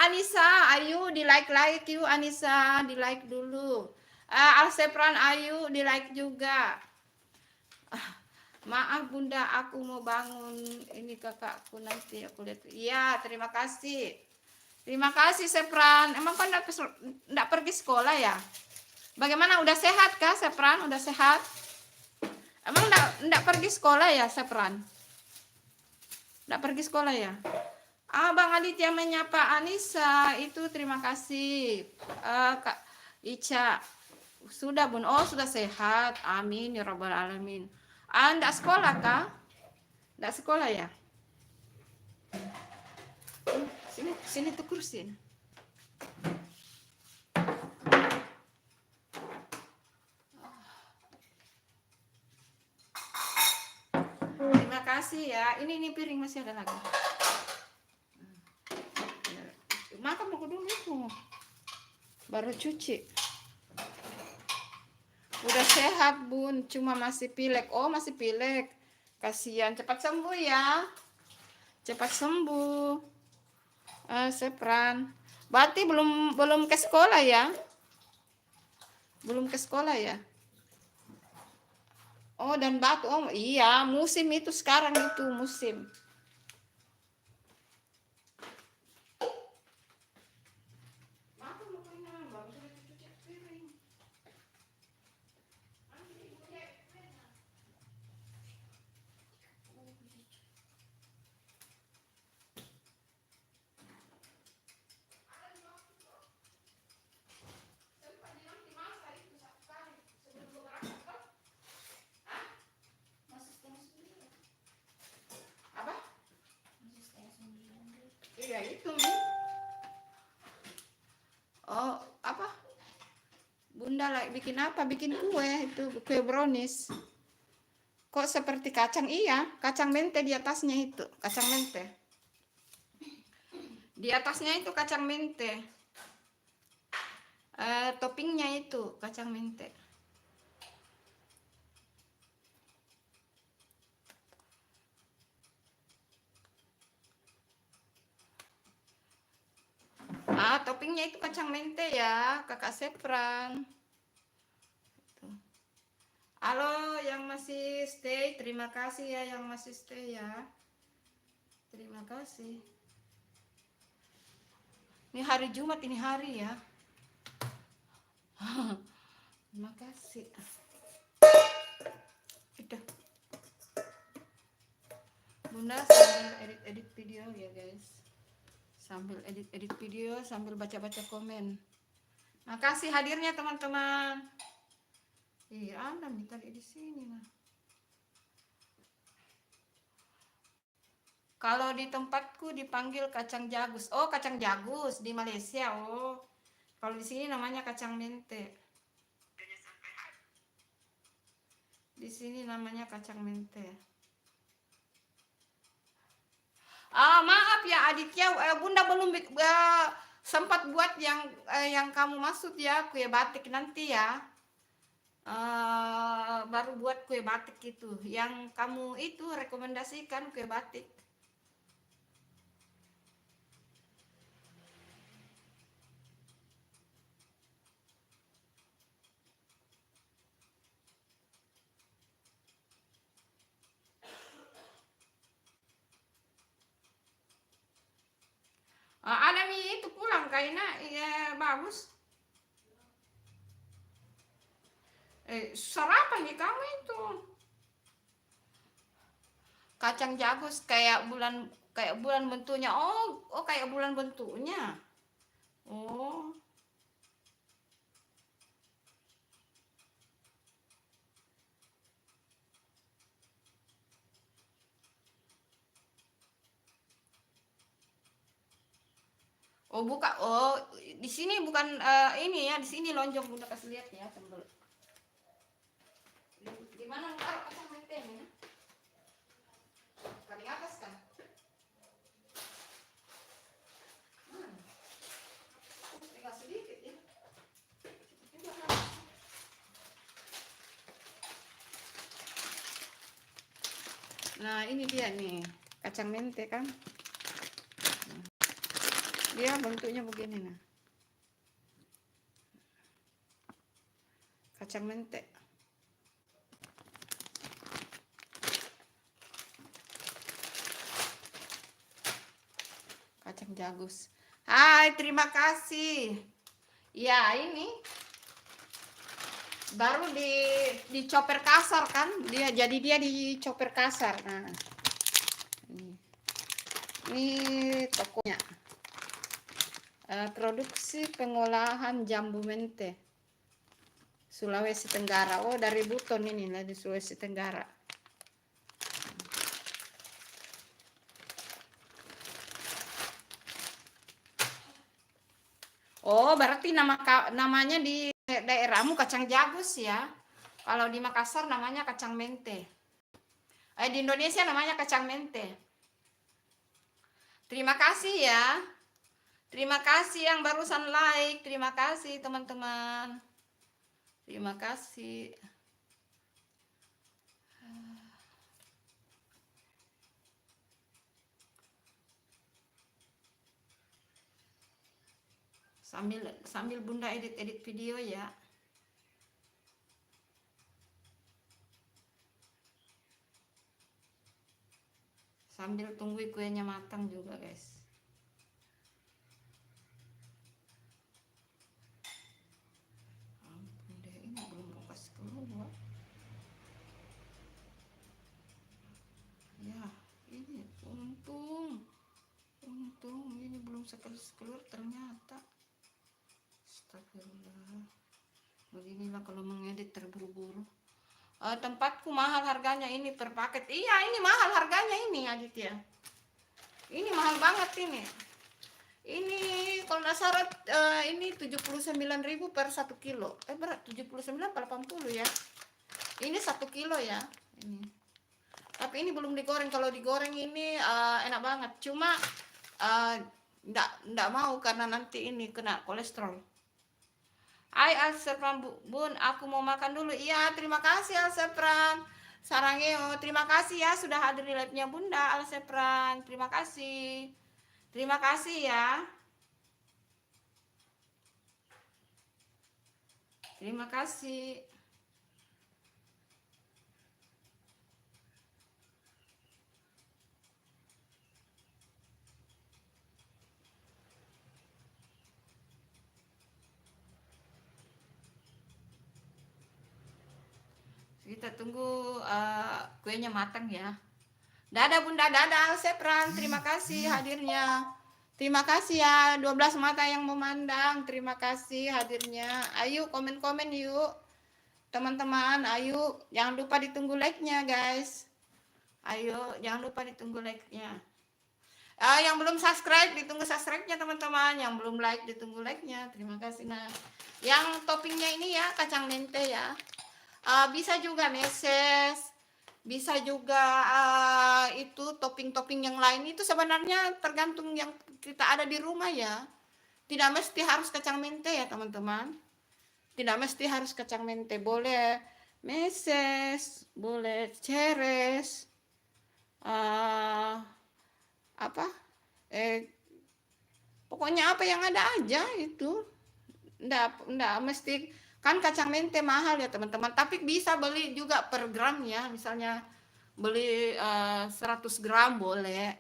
Anissa, ayo di like yuk Anissa, di like dulu. Alsepran, ayo di like juga. Maaf Bunda, aku mau bangun. Ini kakakku nanti aku lihat. Iya, terima kasih. Terima kasih Sepran. Emang kan enggak pergi sekolah ya? Bagaimana, udah sehat kah Sepran? Udah sehat? Emang enggak pergi sekolah ya Sepran? Enggak pergi sekolah ya? Bang Aditya menyapa Anissa, itu terima kasih. Kak Ica, sudah Bun, oh sudah sehat, amin ya rabbal alamin. Enggak sekolah kah? Enggak sekolah ya? Sini tuh kursi. Terima kasih ya. Ini piring masih ada lagi. Makan mau dulu itu. Baru cuci. Udah sehat Bun, cuma masih pilek. Oh masih pilek. Kasihan, cepat sembuh ya. Cepat sembuh. Sepran. Berarti belum ke sekolah ya? Belum ke sekolah ya? Oh dan batuk. Oh iya, musim itu sekarang itu musim. Iya itu. Oh apa? Bunda lagi bikin apa? Bikin kue itu, kue brownies. Kok seperti kacang? Iya, kacang mente di atasnya itu, kacang mente. Di atasnya itu kacang mente. Toppingnya itu kacang mente. Toppingnya itu kacang mente ya, Kakak Sepran. Halo yang masih stay, terima kasih ya yang masih stay ya. Terima kasih. Ini hari Jumat, ini hari ya. Terima kasih. Itu. Bunda sambil edit video ya guys. Sambil edit video, sambil baca-baca komen. Makasih hadirnya teman-teman. Anda minta di sini nah. Kalau di tempatku dipanggil kacang jagus. Oh, kacang jagus di Malaysia. Oh. Kalau di sini namanya kacang mente. Di sini namanya kacang mente. Maaf ya Aditya, Bunda belum sempat buat yang kamu maksud ya, kue batik nanti ya. Baru buat kue batik itu. Yang kamu itu rekomendasikan kue batik. Ada mie itu pulang kayaknya ya bagus. Sarapan nih kamu itu. Kacang jagus kayak bulan bentuknya. Oh kayak bulan bentuknya. Oh. Oh buka, oh di sini bukan ini ya, di sini lonjong Bunda kasih lihat ya sambal. Di mana taruh kacang mentenya? Paling atas kan? Hmm, tinggal sedikit ya. Nah ini dia nih kacang mente kan, dia bentuknya begini nah, kacang mente. Kacang jagus. Hai, terima kasih. Ya ini baru dicoper kasar kan, dia jadi dia dicoper kasar. Nah ini tokonya. Produksi pengolahan jambu mente Sulawesi Tenggara. Oh dari Buton ini lah, di Sulawesi Tenggara. Oh berarti namanya di daerahmu kacang jagus ya. Kalau di Makassar namanya kacang mente. Di Indonesia namanya kacang mente. Terima kasih ya. Terima kasih yang barusan like. Terima kasih teman-teman. Terima kasih. Sambil Bunda edit video ya. Sambil tunggu kuenya matang juga guys. Ampun deh, ini belum kasih keluar. Ya ini untung ini belum keluar ternyata. Astagfirullah. Beginilah kalau mengedit terburu-buru. Tempatku mahal harganya ini per paket. Iya ini mahal harganya ini Aditya. Ini mahal banget ini. Ini kalau nggak salah ini 79.000 per 1 kilo. Berat 79 per 80 ya. Ini 1 kilo ya. Ini. Tapi ini belum digoreng. Kalau digoreng ini enak banget. Cuma nggak mau karena nanti ini kena kolesterol. Hai Alsepran Bun, aku mau makan dulu. Iya, terima kasih Alsepran. Sarangeo, terima kasih ya sudah hadir di live-nya Bunda Alsepran. Terima kasih. Terima kasih ya. Terima kasih. Kita tunggu kuenya matang ya. Dadah Bunda, dadah Alsepran. Terima kasih hadirnya. Terima kasih ya 12 mata yang memandang. Terima kasih hadirnya. Ayo komen-komen yuk. Teman-teman, ayo jangan lupa ditunggu like-nya guys. Ayo jangan lupa ditunggu like-nya. Yang belum subscribe ditunggu subscribe-nya teman-teman. Yang belum like ditunggu like-nya. Terima kasih. Nah, yang toppingnya ini ya kacang mente ya. Bisa juga meses, bisa juga itu topping-topping yang lain itu sebenarnya tergantung yang kita ada di rumah ya. Tidak mesti harus kacang mente ya teman-teman. Tidak mesti harus kacang mente, boleh meses, boleh ceres, apa? Pokoknya apa yang ada aja itu. Nggak mesti kan kacang mente mahal ya teman-teman, tapi bisa beli juga per gram ya, misalnya beli 100 gram boleh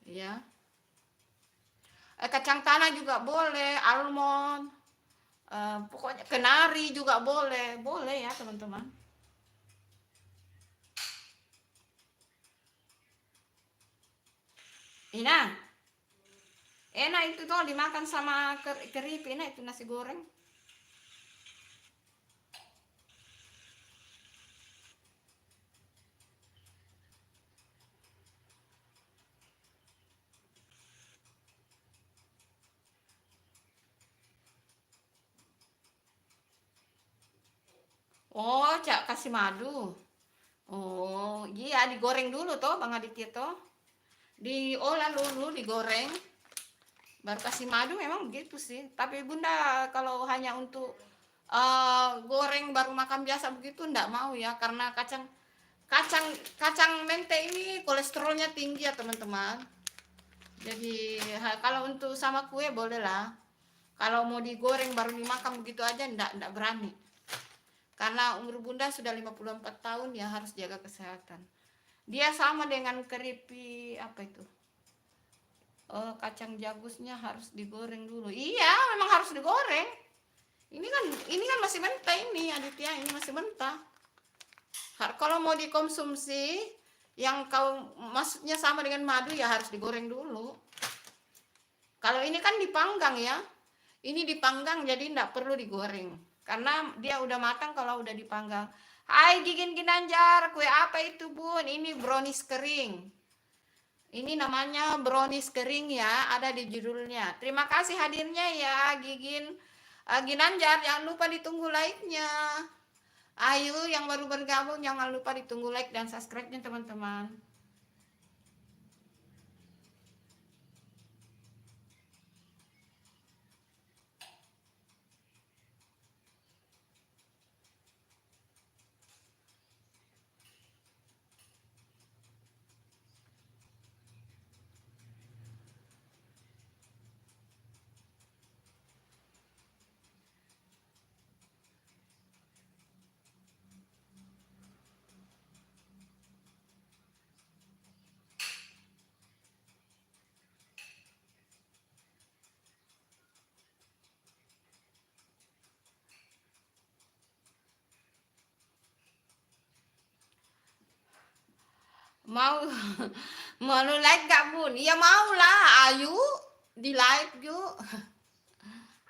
ya. Kacang tanah juga boleh, almond, pokoknya kenari juga boleh ya teman-teman. Ina enak itu tuh dimakan sama keripik, enak itu nasi goreng. Oh, Cak kasih madu. Oh, iya digoreng dulu toh Bang Aditya toh. Diolah dulu, digoreng, baru kasih madu memang begitu sih. Tapi Bunda kalau hanya untuk goreng baru makan biasa begitu enggak mau ya, karena kacang kacang kacang mente ini kolesterolnya tinggi ya teman-teman. Jadi kalau untuk sama kue boleh lah. Kalau mau digoreng baru dimakan begitu aja enggak berani. Karena umur Bunda sudah 54 tahun ya, harus jaga kesehatan. Dia sama dengan keripik apa itu? Kacang jagusnya harus digoreng dulu. Iya, memang harus digoreng. Ini kan masih mentah ini Aditya, ini masih mentah. Kalau mau dikonsumsi yang kau maksudnya sama dengan madu ya harus digoreng dulu. Kalau ini kan dipanggang ya. Ini dipanggang jadi tidak perlu digoreng. Karena dia udah matang kalau udah dipanggang. Hai Gigin Ginanjar, kue apa itu Bun? Ini brownies kering. Ini namanya brownies kering ya, ada di judulnya. Terima kasih hadirnya ya Gigin Ginanjar, jangan lupa ditunggu like-nya. Ayo yang baru bergabung jangan lupa ditunggu like dan subscribe-nya teman-teman. Mau mau lu like gak Bun? Iya mau lah, ayo di like yuk.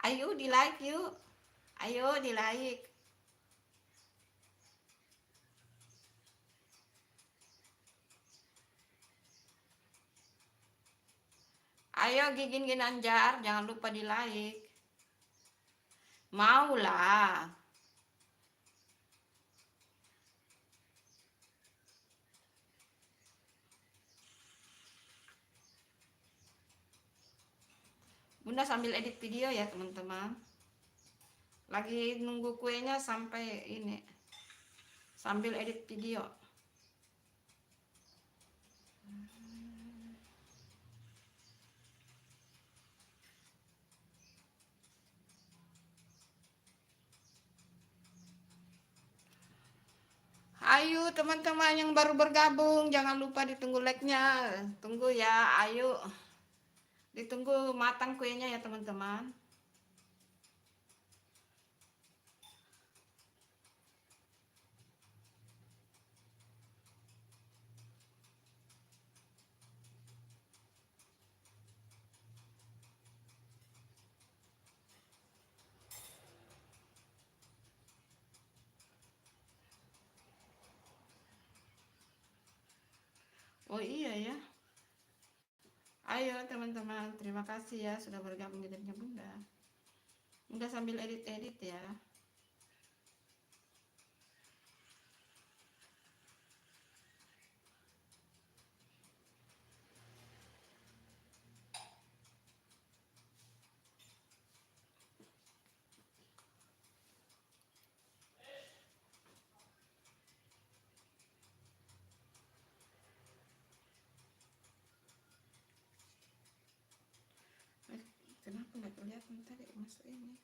Ayo di like yuk. Ayo di like. Ayo Gigin Ginanjar, jangan lupa di like. Mau lah. Bunda sambil edit video ya teman-teman. Lagi nunggu kuenya sampai ini. Sambil edit video. Ayo teman-teman yang baru bergabung, jangan lupa ditunggu like-nya. Tunggu ya, ayo. Ditunggu matang kuenya ya teman-teman. Oh iya ya. Ayo teman-teman, terima kasih ya sudah bergabung di channel Bunda. Bunda sambil edit-edit ya. Kenapa nggak kelihatan tadi masuk ini?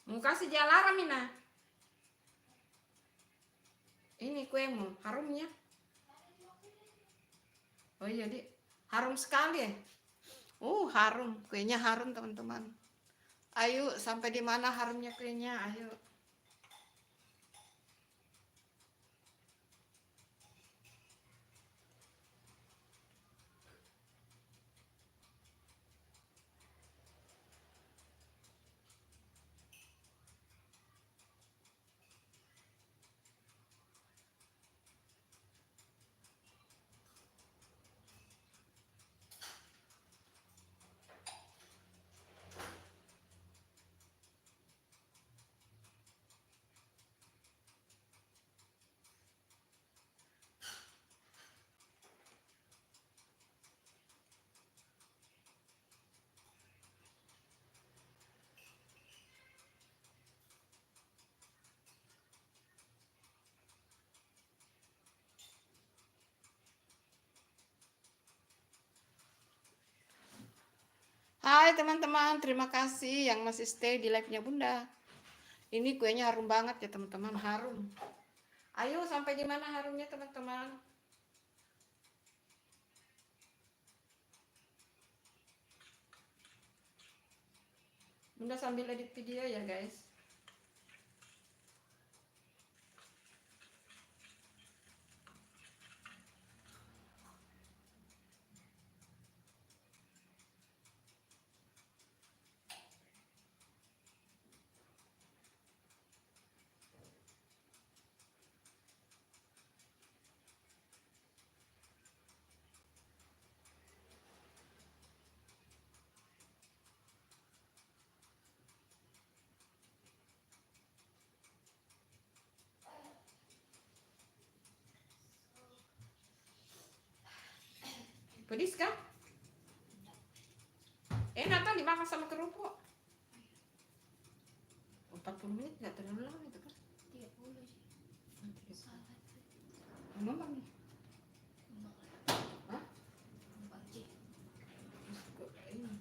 Mau kasih jalaran Mina. Ini kuemu harumnya. Oh jadi harum sekali ya. Harum, kuenya harum teman-teman. Ayo sampai di mana harumnya kuenya, ayo. Hai teman-teman, terima kasih yang masih stay di live-nya Bunda. Ini kuenya harum banget ya teman-teman, harum. Ayo sampai di mana harumnya teman-teman? Bunda sambil edit video ya guys. Pedis kan? Enak kan dimakan sama kerupuk. 40 menit nggak terlalu lama itu kan? 30 sih. Ngomong nih. Hah? Ini.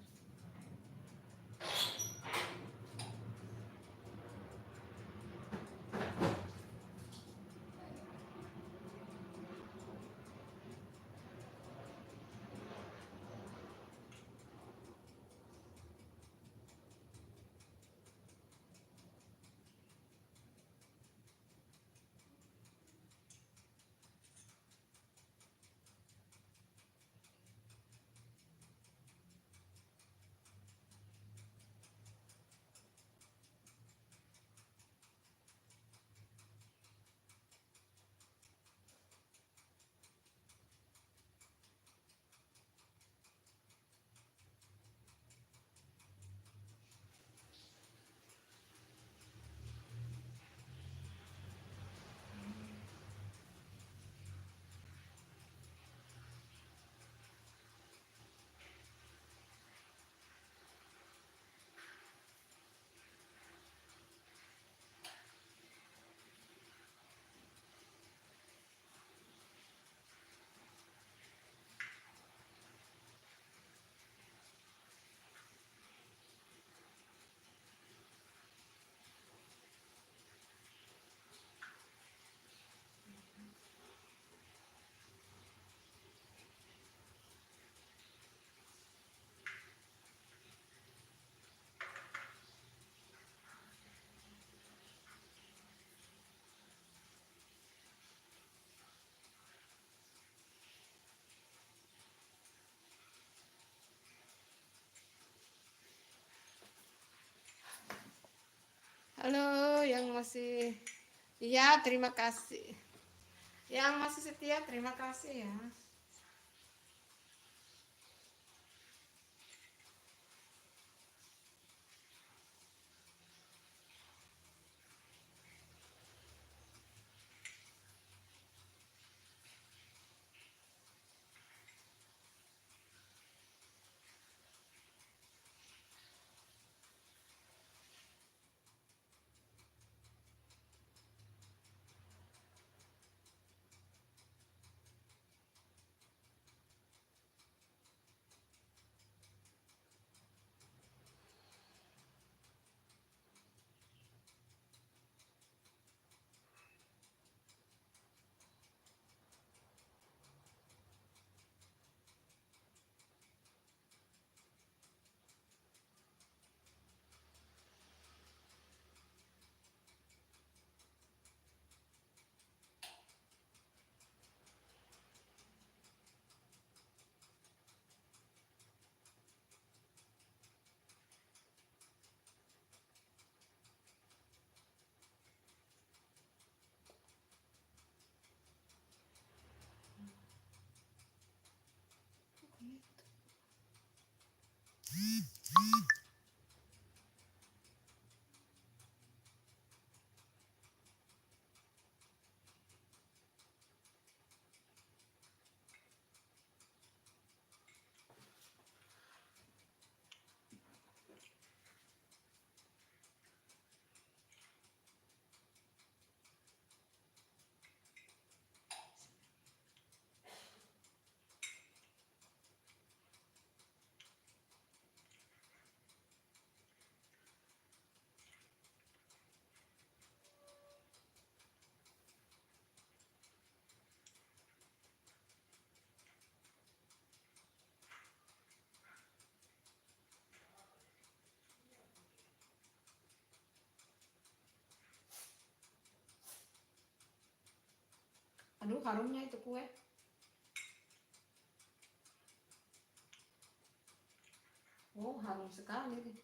Halo yang masih, iya terima kasih. Yang masih setia terima kasih ya. Aduh, harumnya itu kue. Oh, harum sekali.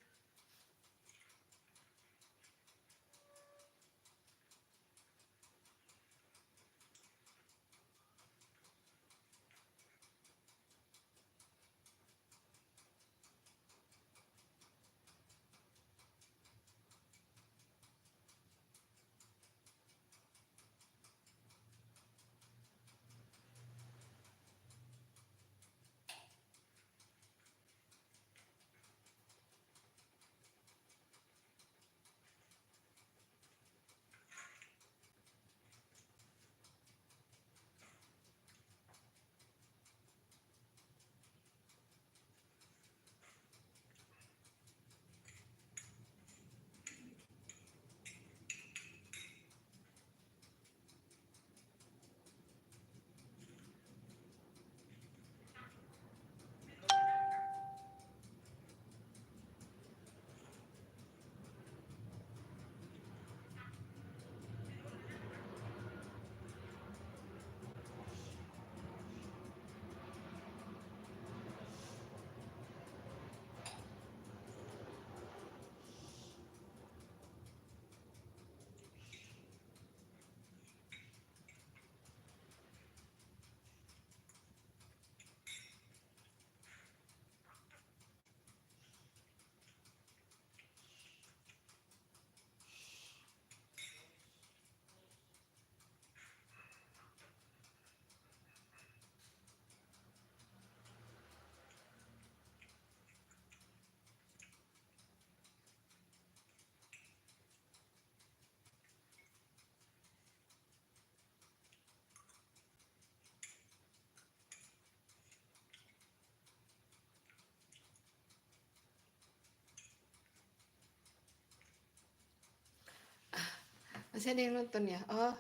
Masih ada yang nonton ya? Oh,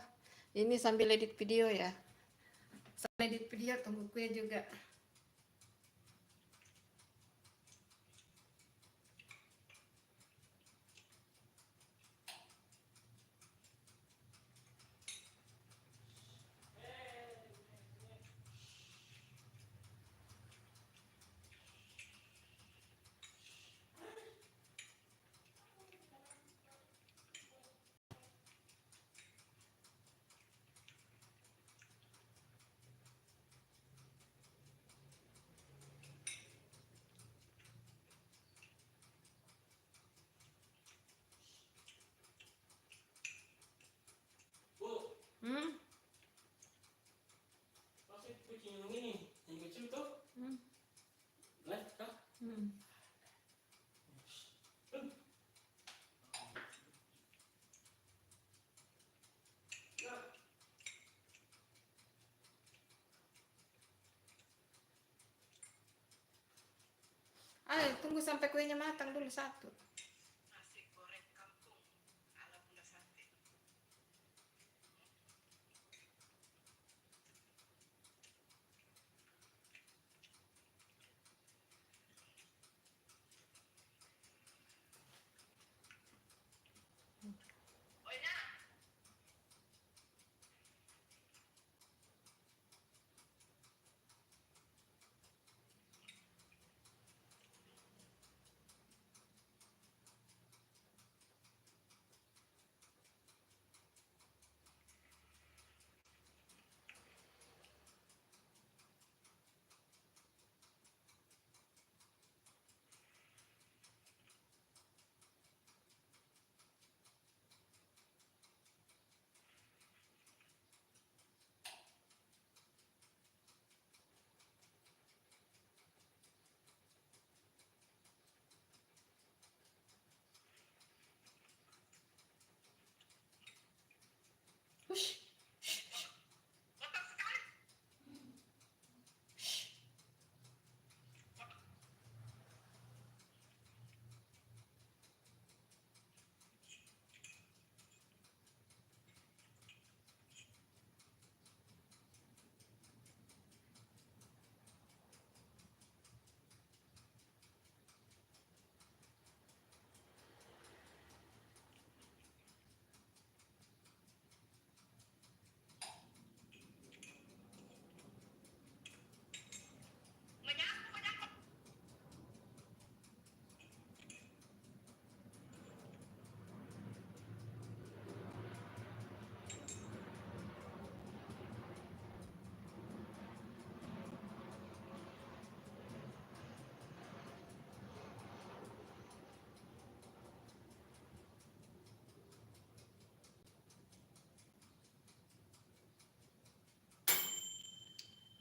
ini sambil edit video ya. Sambil edit video tunggu kue juga. Hmm? Masih kucing yang ini, yang kecil tuh. Hmm. Lihat kah? Hmm. Ayo, tunggu sampai kuenya matang dulu satu. Nasi goreng kampung ala Bunda Sate.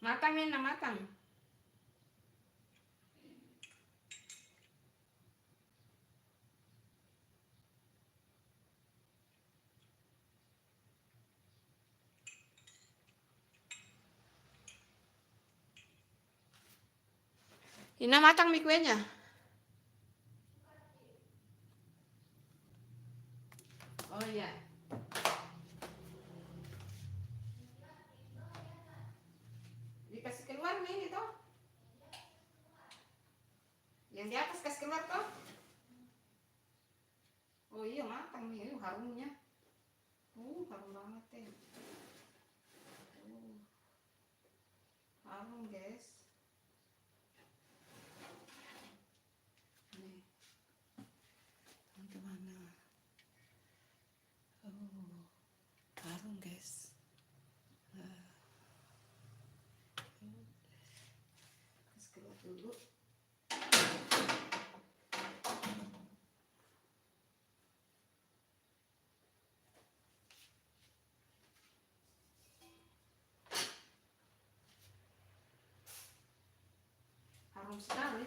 Matang Nena, matang. Ina matang mie kuenya. Oh iya. Dikasih keluar nih ini toh. Yang di atas kasih keluar toh. Oh iya matang nih, harumnya. Harum banget ya. Harum guys. Nih. Teman-teman. Harum guys. Kasih keluar dulu. Harum sekali.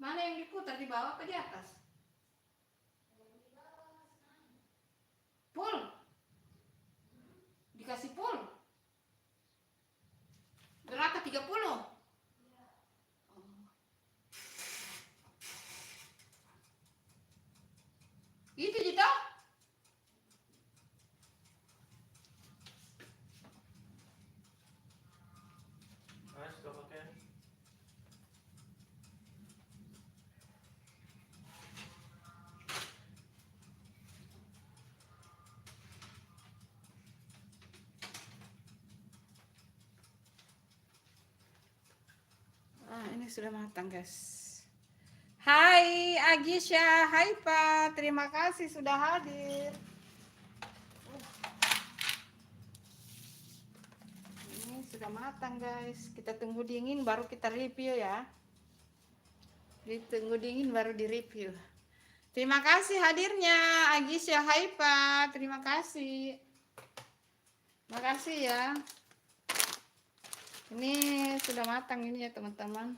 Mana yang diputar, di bawah apa di atas? Pul. Dikasih pul. Berapa? 30? Itu Jito? Sudah pakai. Ini sudah matang guys. Hai Agisha, hai Pak, terima kasih sudah hadir. Ini sudah matang guys. Kita tunggu dingin baru kita review ya. Ditunggu dingin baru di review. Terima kasih hadirnya Agisha, hai Pak, terima kasih. Makasih ya. Ini sudah matang ini ya teman-teman.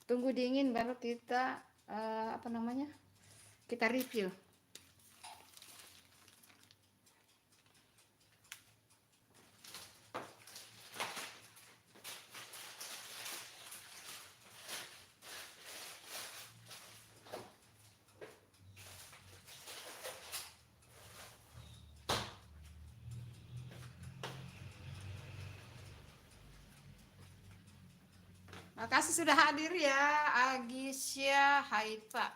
Tunggu dingin baru kita kita review. Makasih sudah hadir ya Agisha Haifa.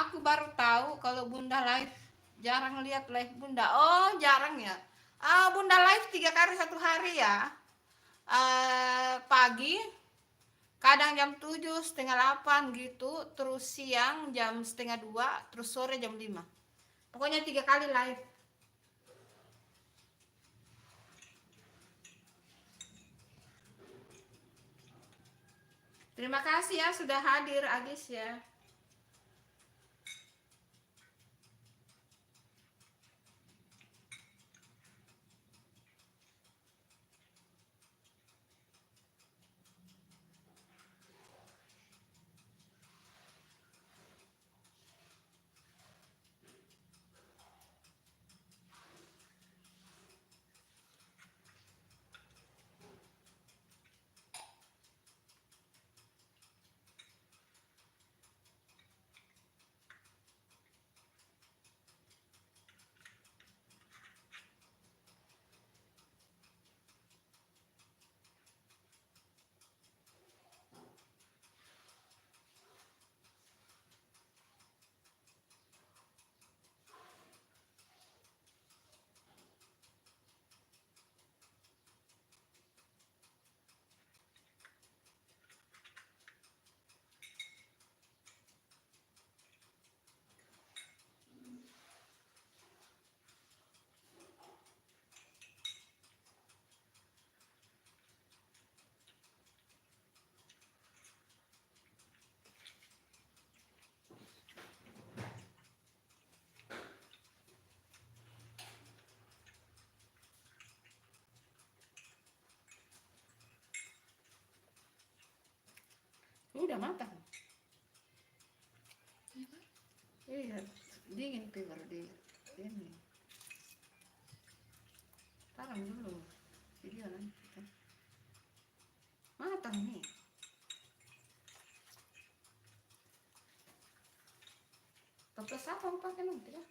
Aku baru tahu kalau Bunda live, jarang lihat live Bunda. Oh jarang ya. Bunda live 3 kali 1 hari ya. Pagi, kadang jam 7, setengah 8 gitu. Terus siang jam setengah 2, terus sore jam 5. Pokoknya 3 kali live. Terima kasih ya sudah hadir Agis ya. udah matang. Iya, dingin pi baru di ini. Taruh dulu video nanti. Matang nih. Toples apa yang pakai nanti ya?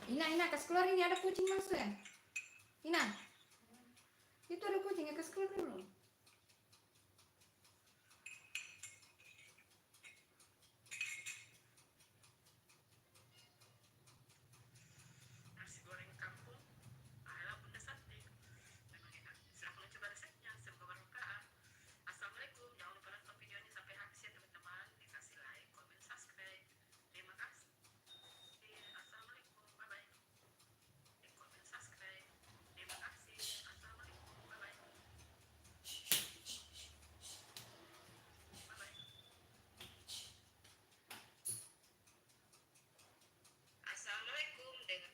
Ina, kasih keluar, ini ada kucing masuk ya. Ina, itu ada kucing, kasih keluar dulu. Nasi goreng kampung ala Bunda Santi. Memang enak. Silahkan coba resepnya. Semoga bermanfaat. Assalamualaikum. Jangan lupa nonton videonya sampai habis ya teman-teman. Dikasih like, komen, subscribe. Terima kasih. Assalamualaikum. Bye bye. Like, komen, subscribe. Terima kasih. Assalamualaikum. Bye bye. Bye bye. Assalamualaikum. Dengan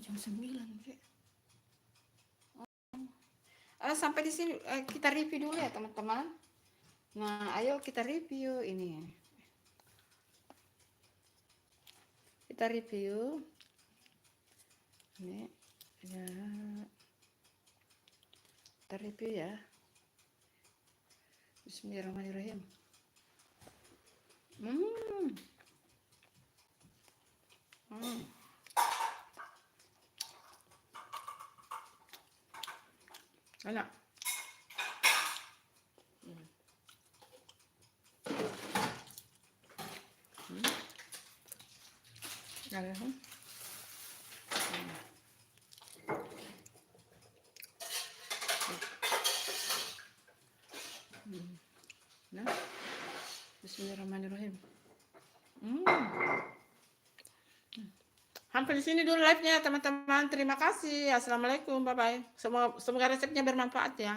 jam 9, Dek. Sampai di sini kita review dulu ya teman-teman. Nah, ayo kita review ini. Kita review. Ini ya. Kita review ya. Bismillahirrahmanirrahim. Enak. Ada. Nah, Bismillahirrahmanirrahim. Sampai di sini dulu live-nya teman-teman. Terima kasih. Assalamualaikum. Bye bye. Semoga resepnya bermanfaat ya.